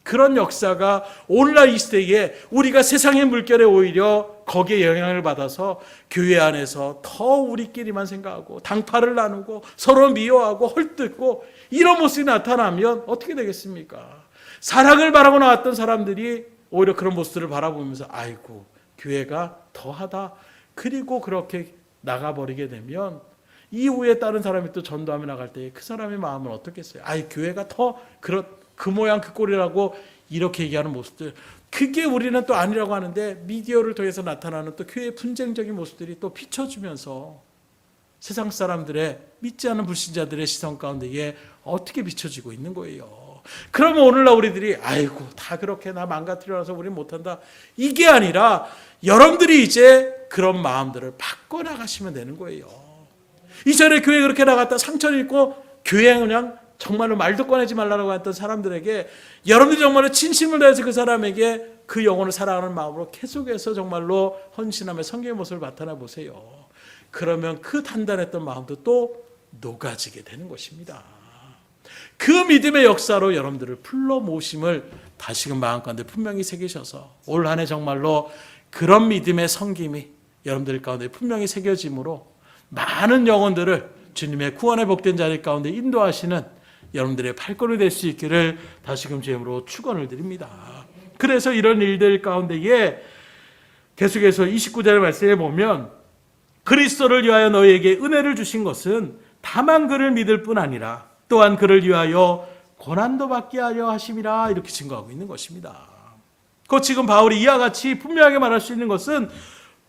그런 역사가 오늘날 이 시대에 우리가 세상의 물결에 오히려 거기에 영향을 받아서 교회 안에서 더 우리끼리만 생각하고 당파를 나누고 서로 미워하고 헐뜯고 이런 모습이 나타나면 어떻게 되겠습니까? 사랑을 바라고 나왔던 사람들이 오히려 그런 모습들을 바라보면서 아이고 교회가 더하다. 그리고 그렇게 나가버리게 되면 이후에 다른 사람이 또 전도하며 나갈 때 그 사람의 마음은 어떻겠어요? 아이 교회가 더 그 모양 그 꼴이라고 이렇게 얘기하는 모습들, 그게 우리는 또 아니라고 하는데 미디어를 통해서 나타나는 또 교회의 분쟁적인 모습들이 또 비춰주면서 세상 사람들의 믿지 않는 불신자들의 시선 가운데에 어떻게 비춰지고 있는 거예요. 그러면 오늘날 우리들이 아이고 다 그렇게 나 망가뜨려놔서 우리 못한다, 이게 아니라 여러분들이 이제 그런 마음들을 바꿔나가시면 되는 거예요. 이전에 교회 그렇게 나갔다 상처를 입고 교회 그냥 정말로 말도 꺼내지 말라고 했던 사람들에게 여러분들이 정말로 진심을 다해서 그 사람에게 그 영혼을 사랑하는 마음으로 계속해서 정말로 헌신하며 성경의 모습을 나타나 보세요. 그러면 그 단단했던 마음도 또 녹아지게 되는 것입니다. 그 믿음의 역사로 여러분들을 불러 모심을 다시금 마음 가운데 분명히 새기셔서 올 한 해 정말로 그런 믿음의 섬김이 여러분들 가운데 분명히 새겨짐으로 많은 영혼들을 주님의 구원의 복된 자리 가운데 인도하시는 여러분들의 발걸음이 될 수 있기를 다시금 주님으로 축원을 드립니다. 그래서 이런 일들 가운데에 계속해서 29절의 말씀에 보면 그리스도를 위하여 너희에게 은혜를 주신 것은 다만 그를 믿을 뿐 아니라 또한 그를 위하여 고난도 받게 하려 하심이라, 이렇게 증거하고 있는 것입니다. 그 지금 바울이 이와 같이 분명하게 말할 수 있는 것은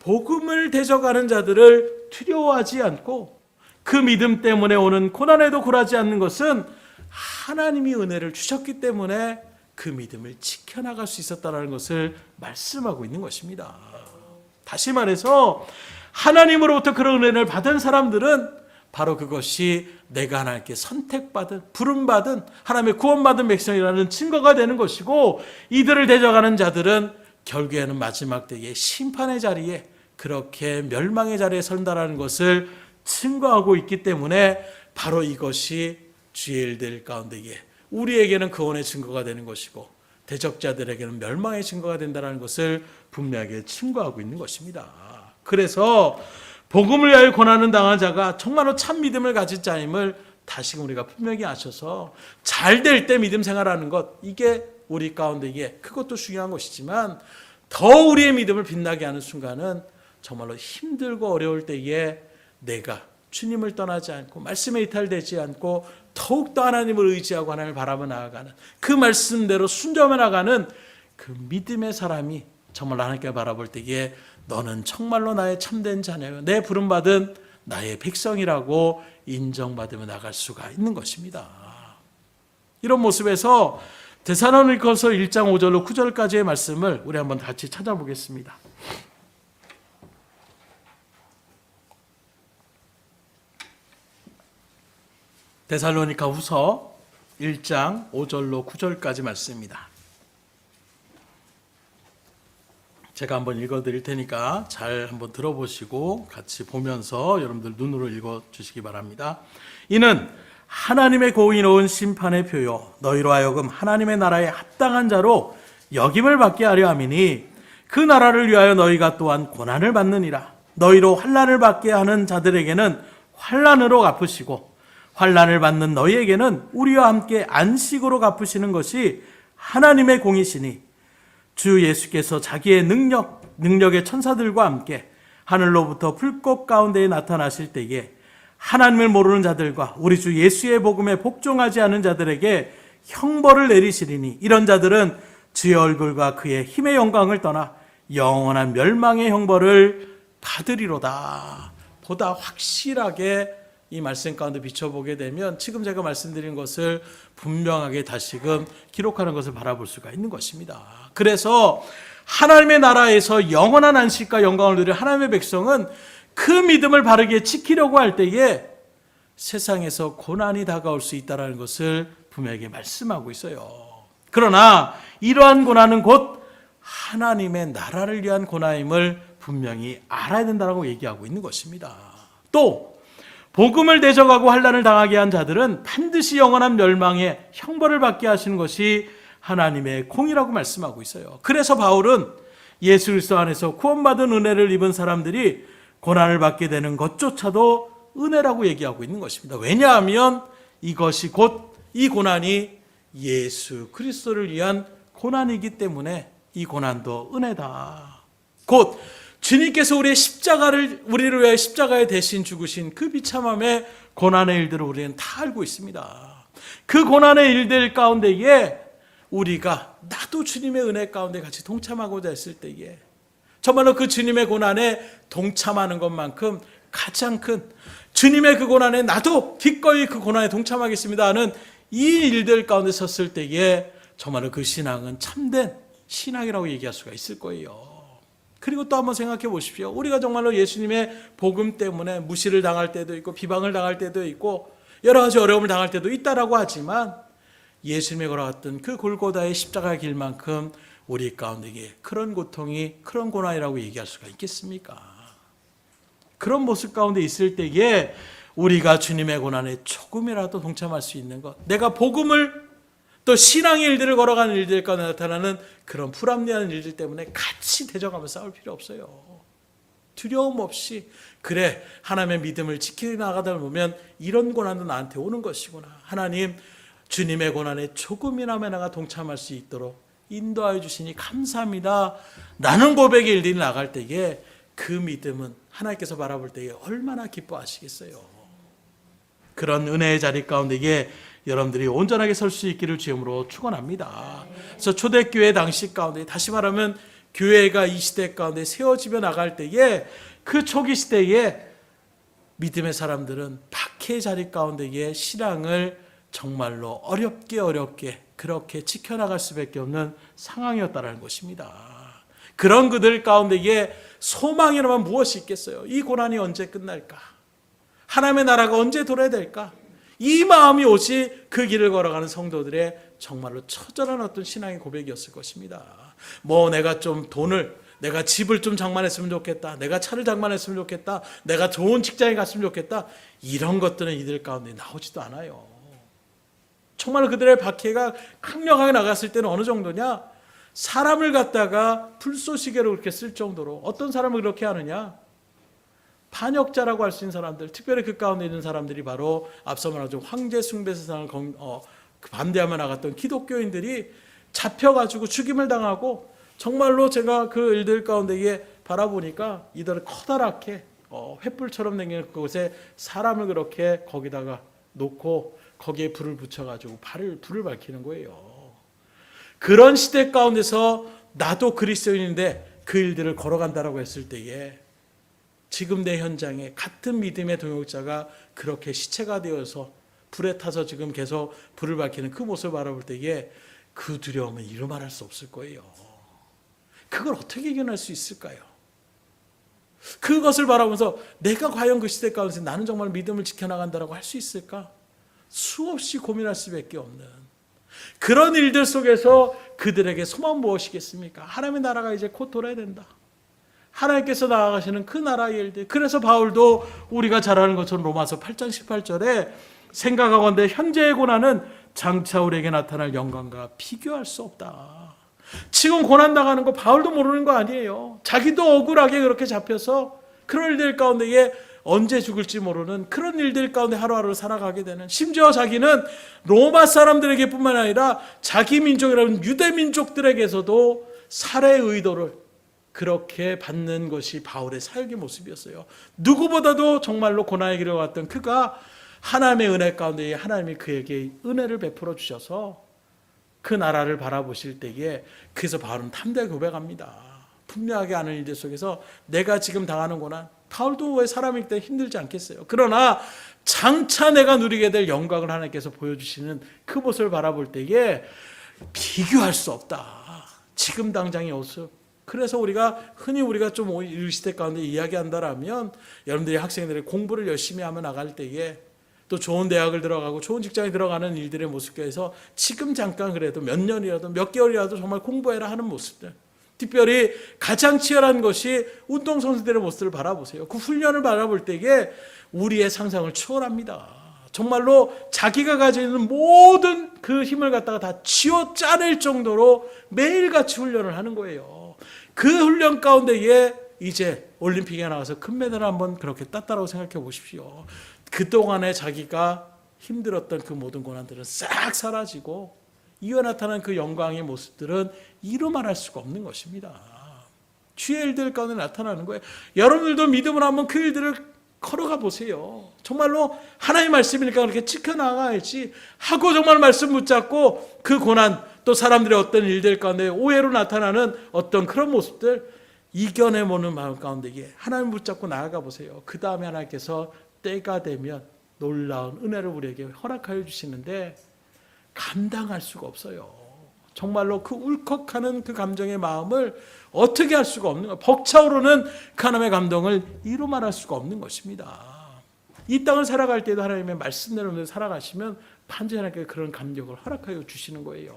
복음을 대적하는 자들을 두려워하지 않고 그 믿음 때문에 오는 고난에도 굴하지 않는 것은 하나님이 은혜를 주셨기 때문에 그 믿음을 지켜나갈 수 있었다는 것을 말씀하고 있는 것입니다. 다시 말해서 하나님으로부터 그런 은혜를 받은 사람들은 바로 그것이 내가 하나님께 선택받은 부름받은 하나님의 구원받은 백성이라는 증거가 되는 것이고, 이들을 대적하는 자들은 결국에는 마지막 때의 심판의 자리에 그렇게 멸망의 자리에 선다라는 것을 증거하고 있기 때문에 바로 이것이 주의 일들 가운데에 우리에게는 구원의 증거가 되는 것이고 대적자들에게는 멸망의 증거가 된다는 것을 분명하게 증거하고 있는 것입니다. 그래서 복음을 위하여 고난을 당한 자가 정말로 참 믿음을 가진 자임을 다시금 우리가 분명히 아셔서 잘 될 때 믿음 생활하는 것, 이게 우리 가운데에 그것도 중요한 것이지만 더 우리의 믿음을 빛나게 하는 순간은 정말로 힘들고 어려울 때에 내가 주님을 떠나지 않고 말씀에 이탈되지 않고 더욱더 하나님을 의지하고 하나님을 바라보며 나아가는 그 말씀대로 순종해 나가는 그 믿음의 사람이 정말 하나님께 바라볼 때에 너는 정말로 나의 참된 자녀요, 내 부름받은 나의 백성이라고 인정받으며 나갈 수가 있는 것입니다. 이런 모습에서 데살로니가서 1장 5절로 9절까지의 말씀을 우리 한번 같이 찾아보겠습니다. 데살로니가 후서 1장 5절로 9절까지 말씀입니다. 제가 한번 읽어드릴 테니까 잘 한번 들어보시고 같이 보면서 여러분들 눈으로 읽어주시기 바랍니다. 이는 하나님의 고이 놓은 심판의 표요 너희로 하여금 하나님의 나라에 합당한 자로 여김을 받게 하려 함이니 그 나라를 위하여 너희가 또한 고난을 받느니라. 너희로 환난을 받게 하는 자들에게는 환난으로 갚으시고 환난을 받는 너희에게는 우리와 함께 안식으로 갚으시는 것이 하나님의 공이시니 주 예수께서 자기의 능력의 천사들과 함께 하늘로부터 불꽃 가운데에 나타나실 때에 하나님을 모르는 자들과 우리 주 예수의 복음에 복종하지 않은 자들에게 형벌을 내리시리니 이런 자들은 주의 얼굴과 그의 힘의 영광을 떠나 영원한 멸망의 형벌을 받으리로다. 보다 확실하게 이 말씀 가운데 비춰보게 되면 지금 제가 말씀드린 것을 분명하게 다시금 기록하는 것을 바라볼 수가 있는 것입니다. 그래서 하나님의 나라에서 영원한 안식과 영광을 누릴 하나님의 백성은 그 믿음을 바르게 지키려고 할 때에 세상에서 고난이 다가올 수 있다는 것을 분명하게 말씀하고 있어요. 그러나 이러한 고난은 곧 하나님의 나라를 위한 고난임을 분명히 알아야 된다고 얘기하고 있는 것입니다. 또 복음을 대적하고 환난을 당하게 한 자들은 반드시 영원한 멸망의 형벌을 받게 하시는 것이 하나님의 공이라고 말씀하고 있어요. 그래서 바울은 예수 그리스도 안에서 구원받은 은혜를 입은 사람들이 고난을 받게 되는 것조차도 은혜라고 얘기하고 있는 것입니다. 왜냐하면 이것이 곧 이 고난이 예수 그리스도를 위한 고난이기 때문에 이 고난도 은혜다. 곧 주님께서 우리를 위해 십자가에 대신 죽으신 그 비참함의 고난의 일들을 우리는 다 알고 있습니다. 그 고난의 일들 가운데에 우리가 나도 주님의 은혜 가운데 같이 동참하고자 했을 때에 정말로 그 주님의 고난에 동참하는 것만큼 가장 큰 주님의 그 고난에 나도 기꺼이 그 고난에 동참하겠습니다 하는 이 일들 가운데 섰을 때에 정말로 그 신앙은 참된 신앙이라고 얘기할 수가 있을 거예요. 그리고 또 한번 생각해 보십시오. 우리가 정말로 예수님의 복음 때문에 무시를 당할 때도 있고 비방을 당할 때도 있고 여러 가지 어려움을 당할 때도 있다라고 하지만 예수님이 걸어갔던 그 골고다의 십자가의 길만큼 우리 가운데 그런 고통이 그런 고난이라고 얘기할 수가 있겠습니까? 그런 모습 가운데 있을 때에 우리가 주님의 고난에 조금이라도 동참할 수 있는 것, 내가 복음을 또 신앙의 일들을 걸어가는 일들 가운데 나타나는 그런 불합리한 일들 때문에 같이 대적하며 싸울 필요 없어요. 두려움 없이 그래 하나님의 믿음을 지켜나가다 보면 이런 고난도 나한테 오는 것이구나. 하나님 주님의 고난에 조금이나마 내가 동참할 수 있도록 인도하여 주시니 감사합니다. 나는 고백의 일들이 나갈 때에 그 믿음은 하나님께서 바라볼 때에 얼마나 기뻐하시겠어요. 그런 은혜의 자리 가운데에 여러분들이 온전하게 설 수 있기를 주님으로 축원합니다. 그래서 초대교회 당시 가운데 다시 말하면 교회가 이 시대 가운데 세워지며 나갈 때에 그 초기 시대에 믿음의 사람들은 박해의 자리 가운데에 신앙을 정말로 어렵게 그렇게 지켜나갈 수밖에 없는 상황이었다는 것입니다. 그런 그들 가운데에 소망이라면 무엇이 있겠어요? 이 고난이 언제 끝날까? 하나님의 나라가 언제 돌아야 될까? 이 마음이 오지 그 길을 걸어가는 성도들의 정말로 처절한 어떤 신앙의 고백이었을 것입니다. 내가 좀 내가 집을 좀 장만했으면 좋겠다. 내가 차를 장만했으면 좋겠다. 내가 좋은 직장에 갔으면 좋겠다. 이런 것들은 이들 가운데 나오지도 않아요. 정말 그들의 박해가 강력하게 나갔을 때는 어느 정도냐? 사람을 갖다가 불쏘시개로 그렇게 쓸 정도로 어떤 사람을 그렇게 하느냐? 반역자라고 할 수 있는 사람들, 특별히 그 가운데 있는 사람들이 바로 앞서 말하죠. 황제 숭배 세상을 반대하며 나갔던 기독교인들이 잡혀가지고 죽임을 당하고 정말로 제가 그 일들 가운데에 바라보니까 이들을 커다랗게 횃불처럼 생긴 그곳에 사람을 그렇게 거기다가 놓고 거기에 불을 붙여가지고 불을 밝히는 거예요. 그런 시대 가운데서 나도 그리스도인인데 그 일들을 걸어간다라고 했을 때에 지금 내 현장에 같은 믿음의 동역자가 그렇게 시체가 되어서 불에 타서 지금 계속 불을 밝히는 그 모습을 바라볼 때에 그 두려움은 이루 말할 수 없을 거예요. 그걸 어떻게 이겨낼 수 있을까요? 그것을 바라보면서 내가 과연 그 시대 가운데서 나는 정말 믿음을 지켜나간다라고 할 수 있을까? 수없이 고민할 수밖에 없는 그런 일들 속에서 그들에게 소망 무엇이겠습니까? 하나님의 나라가 이제 곧 돌아야 된다. 하나님께서 나아가시는 그 나라의 일들. 그래서 바울도 우리가 잘 아는 것처럼 로마서 8장 18절에 생각하건대 현재의 고난은 장차 우리에게 나타날 영광과 비교할 수 없다. 지금 고난 당하는 거 바울도 모르는 거 아니에요. 자기도 억울하게 그렇게 잡혀서 그런 일들 가운데에 언제 죽을지 모르는 그런 일들 가운데 하루하루 살아가게 되는, 심지어 자기는 로마 사람들에게 뿐만 아니라 자기 민족이라는 유대 민족들에게서도 살해의 의도를 그렇게 받는 것이 바울의 사역의 모습이었어요. 누구보다도 정말로 고난의 길을 갔던 그가 하나님의 은혜 가운데 하나님이 그에게 은혜를 베풀어 주셔서 그 나라를 바라보실 때에 그래서 바울은 담대하게 고백합니다. 분명하게 아는 일들 속에서 내가 지금 당하는 고난, 바울도 왜 사람이기 때문에 힘들지 않겠어요. 그러나 장차 내가 누리게 될 영광을 하나님께서 보여주시는 그 모습을 바라볼 때에 비교할 수 없다. 지금 당장의 모습. 그래서 흔히 우리가 좀 이 시대 가운데 이야기한다라면 여러분들이 학생들이 공부를 열심히 하며 나갈 때에 또 좋은 대학을 들어가고 좋은 직장에 들어가는 일들의 모습에서 지금 잠깐 그래도 몇 년이라도 몇 개월이라도 정말 공부해라 하는 모습들, 특별히 가장 치열한 것이 운동선수들의 모습을 바라보세요. 그 훈련을 바라볼 때에 우리의 상상을 초월합니다. 정말로 자기가 가지고 있는 모든 그 힘을 갖다가 다 쥐어 짜낼 정도로 매일같이 훈련을 하는 거예요. 그 훈련 가운데에 이제 올림픽에 나가서 금메달을 한번 그렇게 땄다라고 생각해 보십시오. 그동안에 자기가 힘들었던 그 모든 고난들은 싹 사라지고 이어 나타난 그 영광의 모습들은 이루 말할 수가 없는 것입니다. 주의 일들 가운데 나타나는 거예요. 여러분들도 믿음으로 한번 그 일들을 걸어가 보세요. 정말로 하나님의 말씀이니까 그렇게 지켜나가야지 하고 정말 말씀 붙잡고 그 고난 또 사람들의 어떤 일들 가운데 오해로 나타나는 어떤 그런 모습들 이겨내보는 마음 가운데 하나님 붙잡고 나아가 보세요. 그 다음에 하나님께서 때가 되면 놀라운 은혜를 우리에게 허락하여 주시는데 감당할 수가 없어요. 정말로 그 울컥하는 그 감정의 마음을 어떻게 할 수가 없는 거예요. 벅차오르는 그 하나님의 감동을 이루 말할 수가 없는 것입니다. 이 땅을 살아갈 때도 하나님의 말씀대로 살아가시면 반드시 하나님께 그런 감격을 허락하여 주시는 거예요.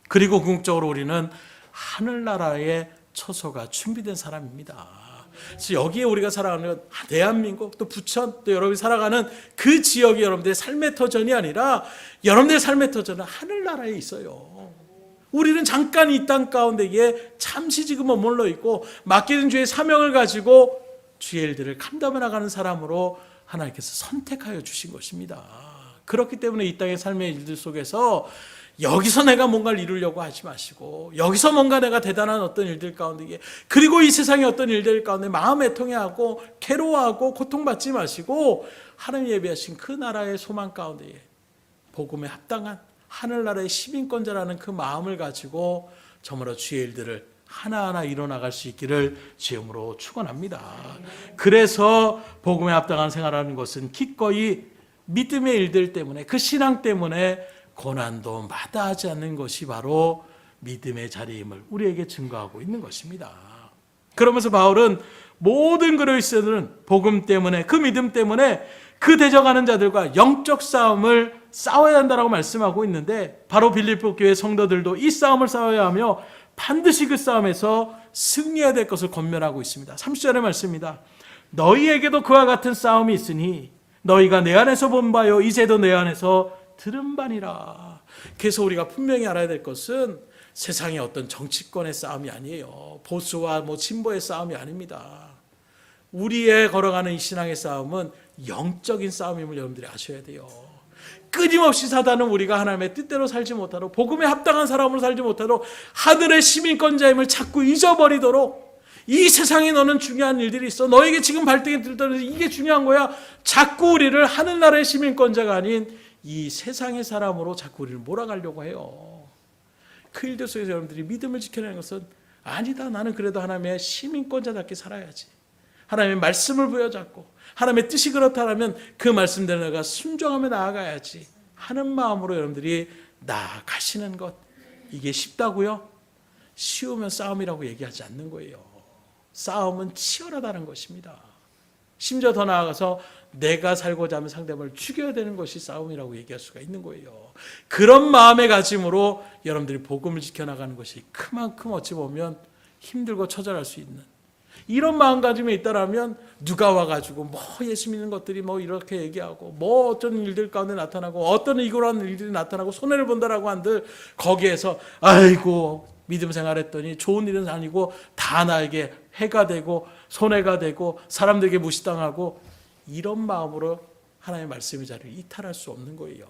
그리고 궁극적으로 우리는 하늘나라의 처소가 준비된 사람입니다. 그래서 여기에 우리가 살아가는 대한민국 또 부천 또 여러분이 살아가는 그 지역이 여러분들의 삶의 터전이 아니라 여러분들의 삶의 터전은 하늘나라에 있어요. 우리는 잠깐 이 땅 가운데에 잠시 지금 머물러 있고 맡기는 주의 사명을 가지고 주의 일들을 감당해 나가는 사람으로 하나님께서 선택하여 주신 것입니다. 그렇기 때문에 이 땅의 삶의 일들 속에서 여기서 내가 뭔가를 이루려고 하지 마시고 여기서 뭔가 내가 대단한 어떤 일들 가운데 그리고 이 세상의 어떤 일들 가운데 마음 애통해하고 괴로워하고 고통받지 마시고 하나님 예비하신 그 나라의 소망 가운데 복음에 합당한 하늘나라의 시민권자라는 그 마음을 가지고 저물어 주의 일들을 하나하나 이뤄나갈 수 있기를 주님으로 축원합니다. 그래서 복음에 합당한 생활하는 것은 기꺼이 믿음의 일들 때문에 그 신앙 때문에 고난도 마다하지 않는 것이 바로 믿음의 자리임을 우리에게 증거하고 있는 것입니다. 그러면서 바울은 모든 그리스도인들은 복음 때문에 그 믿음 때문에 그 대적하는 자들과 영적 싸움을 싸워야 한다라고 말씀하고 있는데 바로 빌립보 교회 성도들도 이 싸움을 싸워야 하며 반드시 그 싸움에서 승리해야 될 것을 권면하고 있습니다. 30절의 말씀입니다. 너희에게도 그와 같은 싸움이 있으니 너희가 내 안에서 본 바요 이제도 내 안에서 들은 바니라. 그래서 우리가 분명히 알아야 될 것은 세상의 어떤 정치권의 싸움이 아니에요. 보수와 진보의 싸움이 아닙니다. 우리의 걸어가는 이 신앙의 싸움은 영적인 싸움임을 여러분들이 아셔야 돼요. 끊임없이 사단은 우리가 하나님의 뜻대로 살지 못하도록 복음에 합당한 사람으로 살지 못하도록 하늘의 시민권자임을 자꾸 잊어버리도록 이 세상에 너는 중요한 일들이 있어. 너에게 지금 발등에 들떠서 이게 중요한 거야. 자꾸 우리를 하늘나라의 시민권자가 아닌 이 세상의 사람으로 자꾸 우리를 몰아가려고 해요. 그 일들 속에서 여러분들이 믿음을 지켜내는 것은 아니다. 나는 그래도 하나님의 시민권자답게 살아야지. 하나님의 말씀을 부여잡고 하나님의 뜻이 그렇다면 그 말씀대로 내가 순종하며 나아가야지 하는 마음으로 여러분들이 나아가시는 것, 이게 쉽다고요? 쉬우면 싸움이라고 얘기하지 않는 거예요. 싸움은 치열하다는 것입니다. 심지어 더 나아가서 내가 살고자 하면 상대방을 죽여야 되는 것이 싸움이라고 얘기할 수가 있는 거예요. 그런 마음의 가짐으로 여러분들이 복음을 지켜나가는 것이 그만큼 어찌 보면 힘들고 처절할 수 있는 이런 마음가짐에 있다라면 누가 와가지고 예수 믿는 것들이 이렇게 얘기하고 어떤 일들 가운데 나타나고 어떤 이거라는 일들이 나타나고 손해를 본다라고 한들 거기에서 아이고 믿음 생활했더니 좋은 일은 아니고 다 나에게 해가 되고 손해가 되고 사람들에게 무시당하고 이런 마음으로 하나님의 말씀의 자리를 이탈할 수 없는 거예요.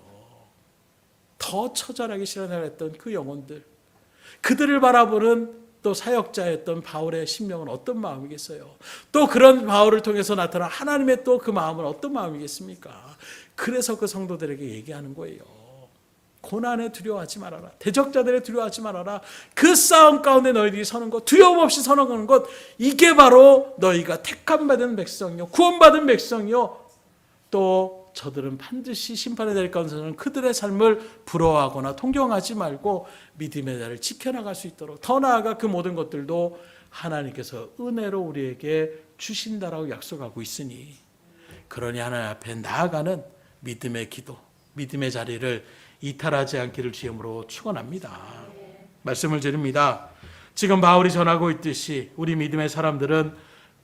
더 처절하게 실현했던 그 영혼들, 그들을 바라보는 또 사역자였던 바울의 심령은 어떤 마음이겠어요? 또 그런 바울을 통해서 나타난 하나님의 또 그 마음은 어떤 마음이겠습니까? 그래서 그 성도들에게 얘기하는 거예요. 고난에 두려워하지 말아라. 대적자들에 두려워하지 말아라. 그 싸움 가운데 너희들이 서는 것, 두려움 없이 서는 것, 이게 바로 너희가 택함받은 백성이요, 구원받은 백성이요, 또 저들은 반드시 심판에 될 가운데서는 그들의 삶을 부러워하거나 통경하지 말고 믿음의 자를 지켜나갈 수 있도록 더 나아가 그 모든 것들도 하나님께서 은혜로 우리에게 주신다라고 약속하고 있으니 그러니 하나님 앞에 나아가는 믿음의 기도, 믿음의 자리를 이탈하지 않기를 주님으로 축원합니다. 말씀을 드립니다. 지금 바울이 전하고 있듯이 우리 믿음의 사람들은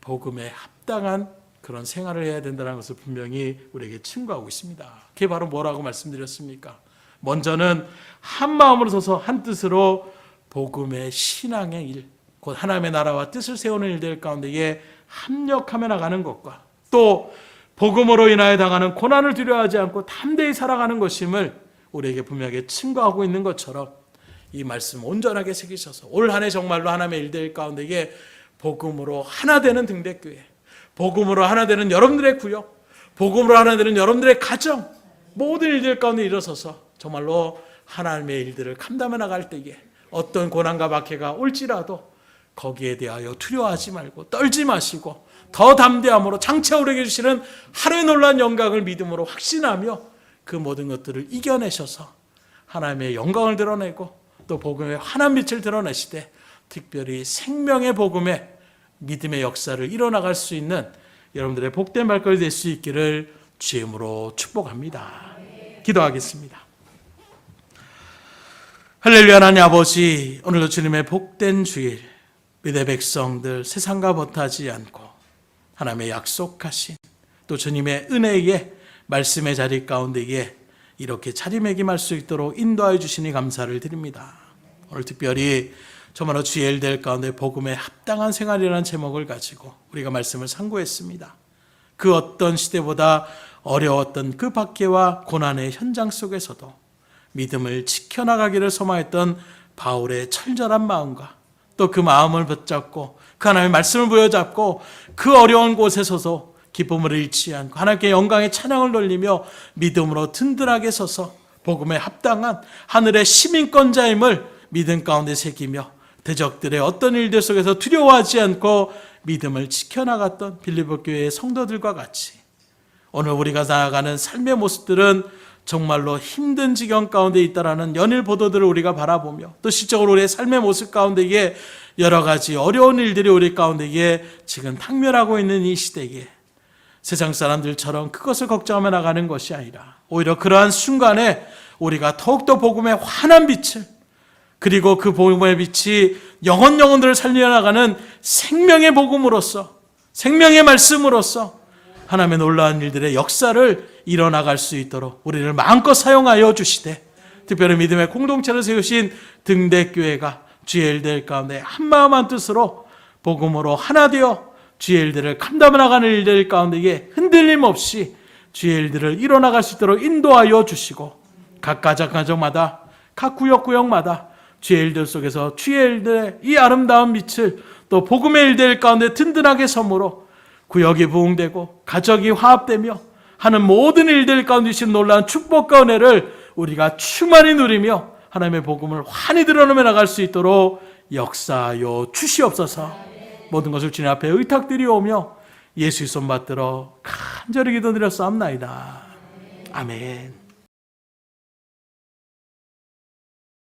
복음에 합당한 그런 생활을 해야 된다는 것을 분명히 우리에게 충고하고 있습니다. 그게 바로 뭐라고 말씀드렸습니까? 먼저는 한 마음으로 서서 한 뜻으로 복음의 신앙의 일, 곧 하나님의 나라와 뜻을 세우는 일들 가운데에 합력하며 나가는 것과 또 복음으로 인하여 당하는 고난을 두려워하지 않고 담대히 살아가는 것임을 우리에게 분명하게 증거하고 있는 것처럼 이 말씀 온전하게 새기셔서 올 한 해 정말로 하나님의 일들 가운데에 복음으로 하나 되는 등대교회, 복음으로 하나 되는 여러분들의 구역, 복음으로 하나 되는 여러분들의 가정, 모든 일들 가운데 일어서서 정말로 하나님의 일들을 감당해 나갈 때에 어떤 고난과 박해가 올지라도 거기에 대하여 두려워하지 말고 떨지 마시고 더 담대함으로 장차 우리에게 주시는 하루의 놀라운 영광을 믿음으로 확신하며 그 모든 것들을 이겨내셔서 하나님의 영광을 드러내고 또 복음의 환한 빛을 드러내시되 특별히 생명의 복음의 믿음의 역사를 이뤄나갈 수 있는 여러분들의 복된 발걸이 될 수 있기를 주의 이름으로 축복합니다. 기도하겠습니다. 할렐루야. 하나님 아버지, 오늘도 주님의 복된 주일 믿음의 백성들 세상과 버타지 않고 하나님의 약속하신 또 주님의 은혜의 말씀의 자리 가운데에 이렇게 자리매김할 수 있도록 인도하여 주시니 감사를 드립니다. 오늘 특별히 정말로 주의 일들 가운데 복음에 합당한 생활이라는 제목을 가지고 우리가 말씀을 상고했습니다. 그 어떤 시대보다 어려웠던 그 박해와 고난의 현장 속에서도 믿음을 지켜나가기를 소망했던 바울의 철저한 마음과 또 그 마음을 붙잡고 그 하나님의 말씀을 부여잡고 그 어려운 곳에 서서 기쁨을 잃지 않고 하나님께 영광의 찬양을 돌리며 믿음으로 든든하게 서서 복음에 합당한 하늘의 시민권자임을 믿음 가운데 새기며 대적들의 어떤 일들 속에서 두려워하지 않고 믿음을 지켜나갔던 빌립보 교회의 성도들과 같이 오늘 우리가 나아가는 삶의 모습들은 정말로 힘든 지경 가운데 있다라는 연일 보도들을 우리가 바라보며 또 실적으로 우리의 삶의 모습 가운데에 여러 가지 어려운 일들이 우리 가운데에 지금 당면하고 있는 이 시대에 세상 사람들처럼 그것을 걱정하며 나가는 것이 아니라 오히려 그러한 순간에 우리가 더욱더 복음의 환한 빛을 그리고 그 복음의 빛이 영혼들을 살려나가는 생명의 복음으로서 생명의 말씀으로서 하나님의 놀라운 일들의 역사를 일어나갈 수 있도록 우리를 마음껏 사용하여 주시되 특별히 믿음의 공동체를 세우신 등대교회가 주의 일들 가운데 한마음 한뜻으로 복음으로 하나 되어 주의 일들을 감당해 나가는 일들 가운데에 흔들림 없이 주의 일들을 일어나갈 수 있도록 인도하여 주시고 각 가정마다 각 구역마다 주의 일들 속에서 주의 일들의 이 아름다운 빛을 또 복음의 일들 가운데 든든하게 섬으로 구역이 부흥되고 가족이 화합되며 하는 모든 일들 가운데 주신 놀라운 축복과 은혜를 우리가 충만히 누리며 하나님의 복음을 환히 드러내며 나갈 수 있도록 역사하여 주시옵소서. 모든 것을 주님 앞에 의탁드리오며 예수의 손 받들어 간절히 기도드렸사옵나이다. 아멘.